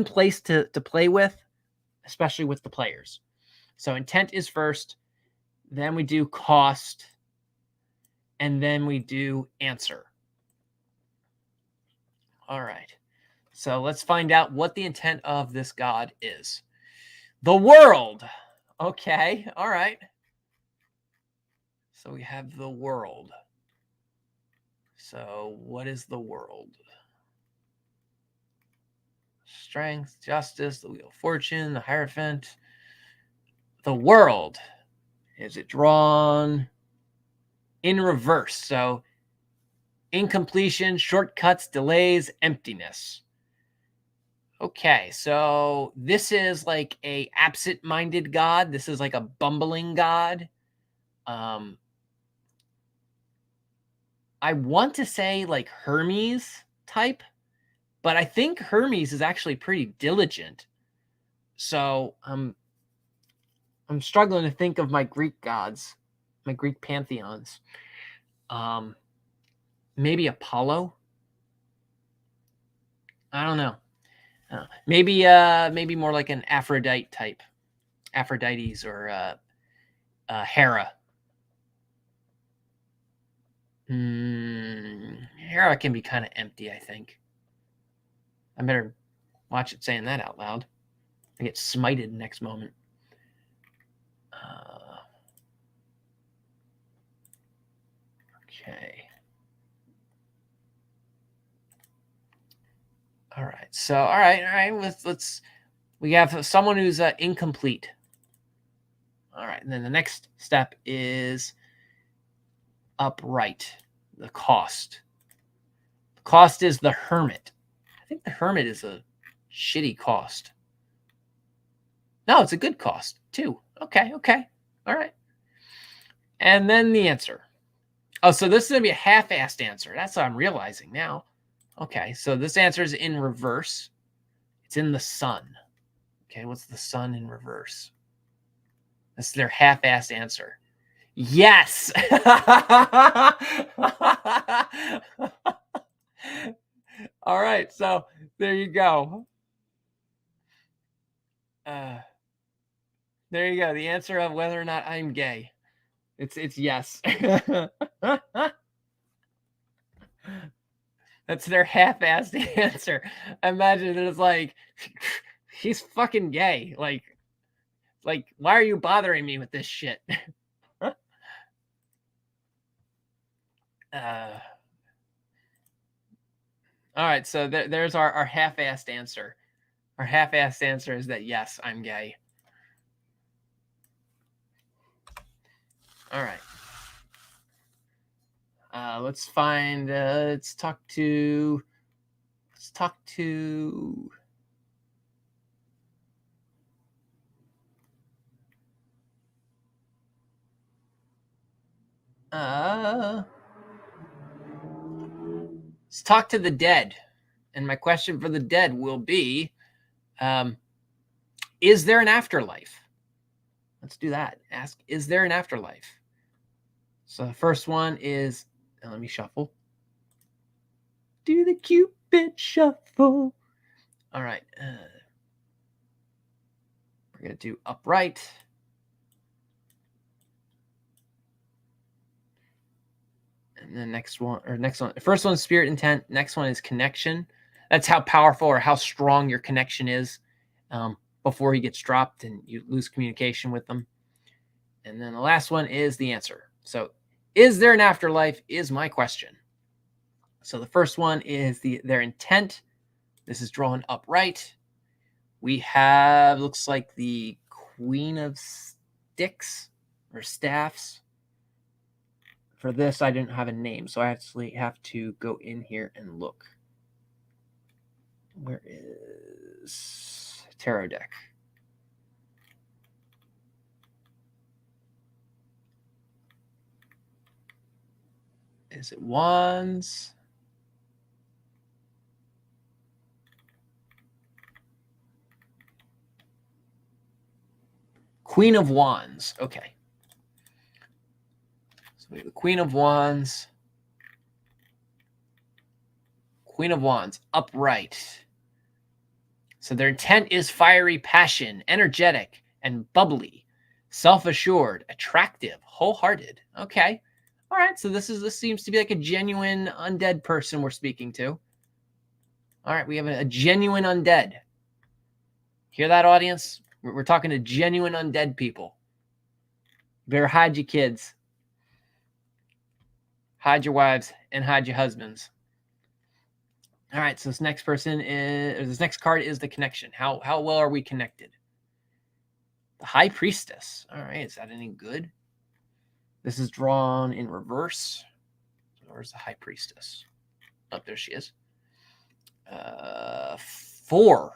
[SPEAKER 1] place to play with, especially with the players. So intent is first, then we do cost, and then we do answer. All right. So let's find out what the intent of this god is. The world. Okay. All right. So we have the world. So what is the world? Strength, justice, the wheel of fortune, the Hierophant. The world. Is it drawn in reverse? So incompletion, shortcuts, delays, emptiness. Okay, so this is like a absent-minded god. This is like a bumbling god. I want to say like Hermes type, but I think Hermes is actually pretty diligent. So I'm struggling to think of my Greek gods, my Greek pantheons. Maybe Apollo. I don't know. Maybe more like an Aphrodite type, Aphrodites or Hera. Hera can be kind of empty, I think. I better watch it saying that out loud. I get smited next moment. Okay. All right. So, all right. Let's. We have someone who's incomplete. All right, and then the next step is upright. The cost. The cost is the Hermit. I think the Hermit is a shitty cost. No, it's a good cost too. Okay. All right. And then the answer. Oh, so this is going to be a half-assed answer. That's what I'm realizing now. Okay, so this answer is in reverse. It's in the sun. Okay, what's the sun in reverse? That's their half-assed answer. Yes! All right, so there you go. There you go. The answer of whether or not I'm gay. It's yes. That's their half-assed answer. Imagine it's like, he's fucking gay. Like, why are you bothering me with this shit? All right, so there's our half-assed answer. Our half-assed answer is that yes, I'm gay. All right. Let's find. Let's talk to. Let's talk to the dead. And my question for the dead will be, is there an afterlife? Let's do that. Ask, is there an afterlife? So the first one is, let me shuffle. Do the Cupid shuffle. All right. We're going to do upright. And the next one. First one is spirit intent. Next one is connection. That's how powerful or how strong your connection is before he gets dropped and you lose communication with them. And then the last one is the answer. So is there an afterlife is my question. So the first one is their intent. This is drawn upright. We have, looks like the Queen of Sticks or Staffs. For this, I didn't have a name, so I actually have to go in here and look. Where is tarot deck? Is it Wands? Queen of Wands. Okay. So we have the Queen of Wands. Queen of Wands, upright. So their intent is fiery passion, energetic, and bubbly, self-assured, attractive, wholehearted. Okay. All right. So this seems to be like a genuine undead person we're speaking to. All right. We have a genuine undead. Hear that, audience? We're talking to genuine undead people. Better hide your kids. Hide your wives and hide your husbands. All right, so this next card is the connection. How well are we connected? The High Priestess. All right, is that any good? This is drawn in reverse. Where's the High Priestess? Oh, there she is. 4.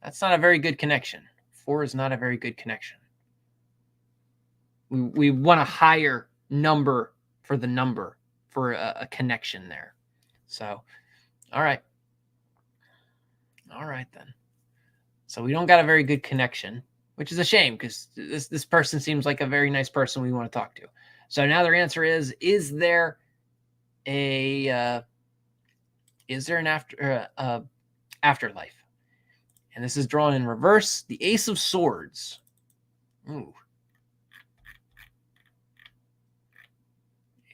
[SPEAKER 1] That's not a very good connection. 4 is not a very good connection. We want a higher number for the number for a connection there. So, all right. All right, then. So we don't got a very good connection, which is a shame because this person seems like a very nice person we want to talk to. So now their answer is there an afterlife? And this is drawn in reverse. The Ace of Swords. Ooh.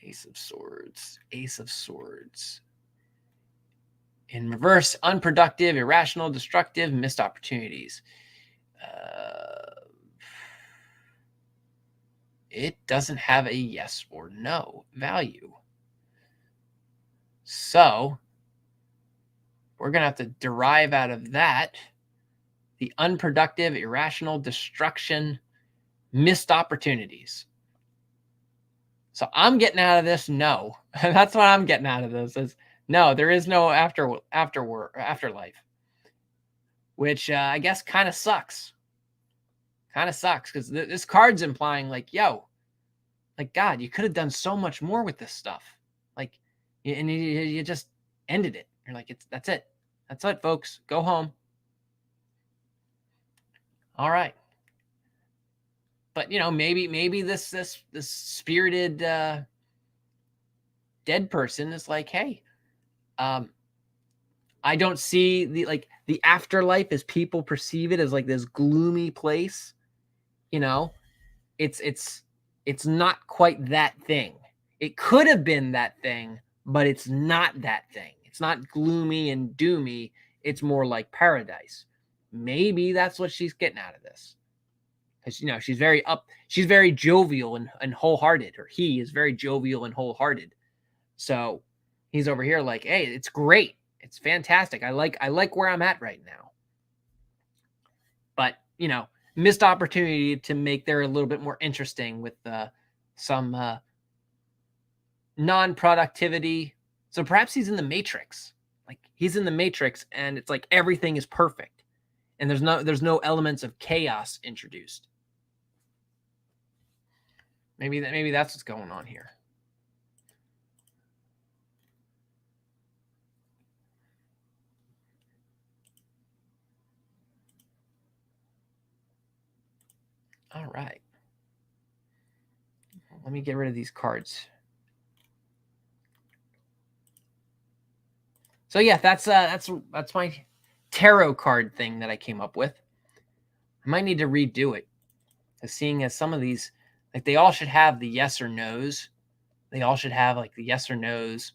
[SPEAKER 1] Ace of Swords. Ace of Swords. In reverse, unproductive, irrational, destructive, missed opportunities. It doesn't have a yes or no value. So we're going to have to derive out of that the unproductive, irrational, destruction, missed opportunities. So I'm getting out of this no. That's what I'm getting out of this is no, there is no afterlife, which I guess kind of sucks. Kind of sucks because this card's implying like, yo, like God, you could have done so much more with this stuff. Like, and you just ended it. You're like, that's it. That's it, folks. Go home. All right. But maybe this spirited dead person is like, hey, I don't see the afterlife as people perceive it as like this gloomy place. you know, it's not quite that thing. It could have been that thing, but it's not that thing. It's not gloomy and doomy. It's more like paradise. Maybe that's what she's getting out of this. Because, you know, she's very jovial and wholehearted, or he is very jovial and wholehearted. So he's over here like, hey, it's great. It's fantastic. I like where I'm at right now. But, you know, missed opportunity to make there a little bit more interesting with some non-productivity. So perhaps he's in the Matrix. Like, he's in the Matrix and it's like everything is perfect. And there's no elements of chaos introduced. Maybe that's what's going on here. All right. Let me get rid of these cards. So yeah, that's my tarot card thing that I came up with. I might need to redo it. Seeing as some of these, like, they all should have the yes or no's. They all should have like the yes or no's.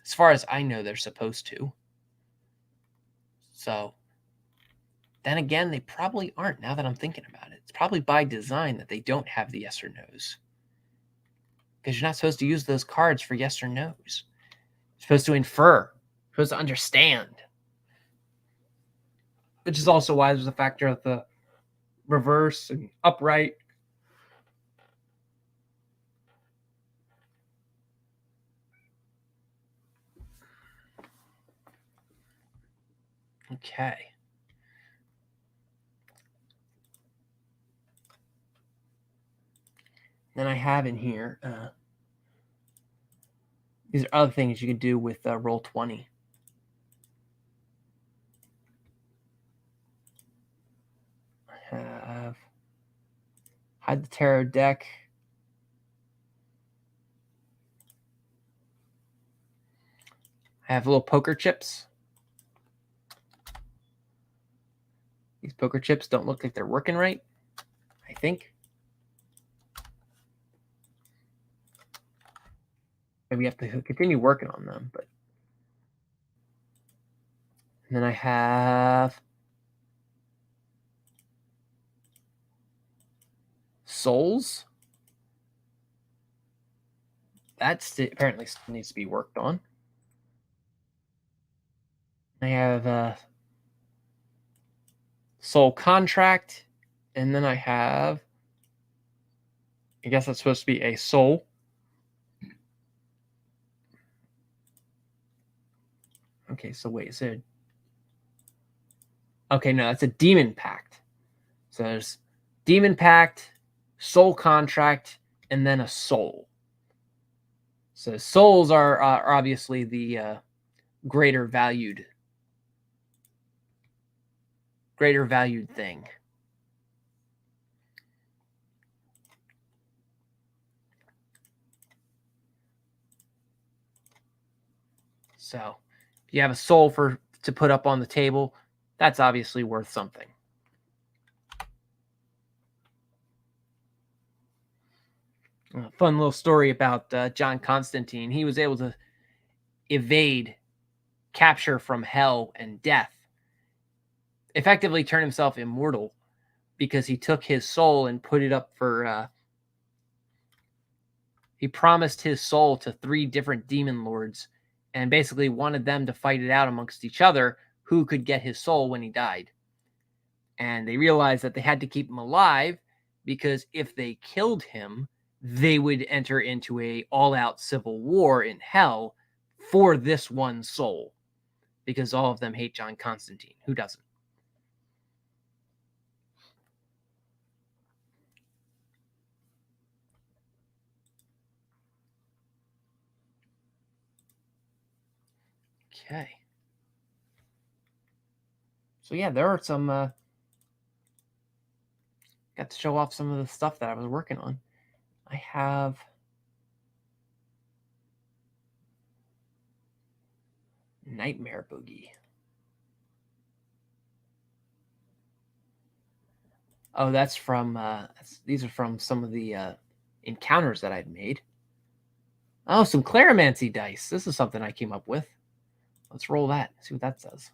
[SPEAKER 1] As far as I know, they're supposed to. So then again, they probably aren't, now that I'm thinking about it. It's probably by design that they don't have the yes or no's. Because you're not supposed to use those cards for yes or no's. You're supposed to infer. You're supposed to understand. Which is also why there's a factor of the reverse and upright. Okay. Then I have in here, these are other things you can do with Roll20. I have hide the tarot deck. I have little poker chips. These poker chips don't look like they're working right, I think. Maybe you have to continue working on them. But and then I have souls. That apparently still needs to be worked on. I have soul contract, and then I have, I guess that's supposed to be a soul. Okay, so wait, is it? Okay, no, that's a demon pact. So there's demon pact, soul contract, and then a soul. So souls are obviously the greater valued thing. So if you have a soul to put up on the table, that's obviously worth something. A fun little story about John Constantine. He was able to evade capture from hell and death, effectively turn himself immortal, because he took his soul and put it up for he promised his soul to 3 different demon lords and basically wanted them to fight it out amongst each other who could get his soul when he died. And they realized that they had to keep him alive, because if they killed him, they would enter into a all-out civil war in hell for this one soul, because all of them hate John Constantine. Who doesn't? Okay. So yeah, there are some got to show off some of the stuff that I was working on. I have Nightmare Boogie. Oh, that's from, these are from some of the encounters that I've made. Oh, some Claromancy dice. This is something I came up with. Let's roll that. See what that says.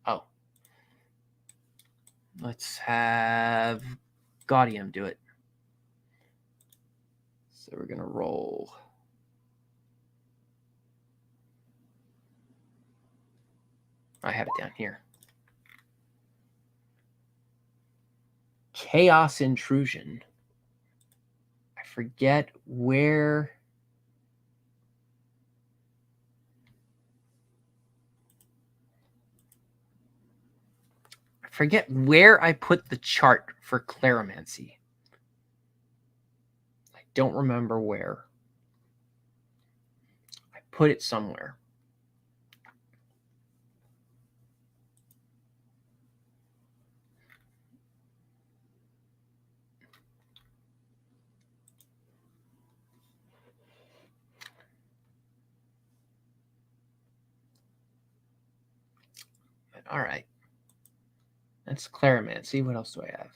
[SPEAKER 1] Oh. Let's have Gaudium do it. So we're going to roll. I have it down here. Chaos Intrusion. I forget where. I forget where I put the chart for Claromancy. I don't remember where. I put it somewhere. All right. That's Claromancy. What else do I have?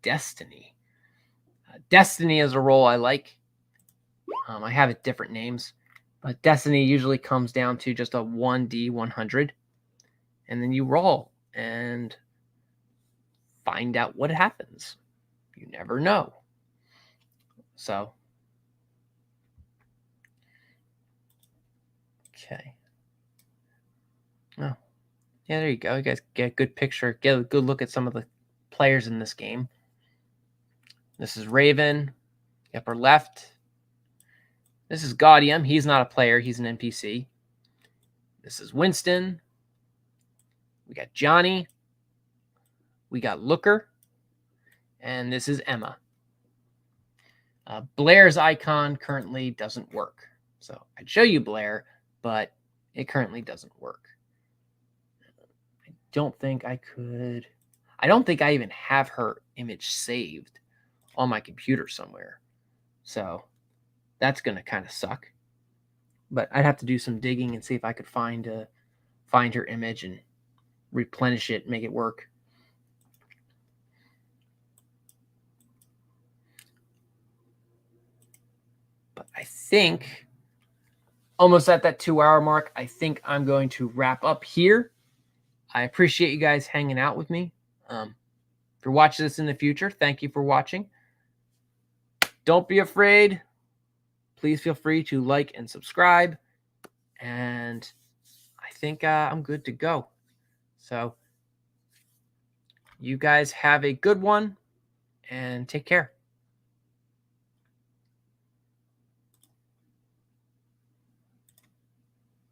[SPEAKER 1] Destiny. Destiny is a role I like. I have it different names, but Destiny usually comes down to just a 1d100, and then you roll and find out what happens. You never know. So, okay. Oh, yeah, there you go. You guys get a good picture, get a good look at some of the players in this game. This is Raven, upper left. This is Gaudium. He's not a player. He's an NPC. This is Winston. We got Johnny. We got Looker. And this is Emma. Blair's icon currently doesn't work. So I'd show you Blair, but it currently doesn't work. I don't think I could. I don't think I even have her image saved on my computer somewhere. So that's going to kind of suck. But I'd have to do some digging and see if I could find her image and replenish it, make it work. But I think almost at that 2-hour mark, I think I'm going to wrap up here. I appreciate you guys hanging out with me. If you're watching this in the future, thank you for watching. Don't be afraid. Please feel free to like and subscribe. And I think I'm good to go. So you guys have a good one and take care.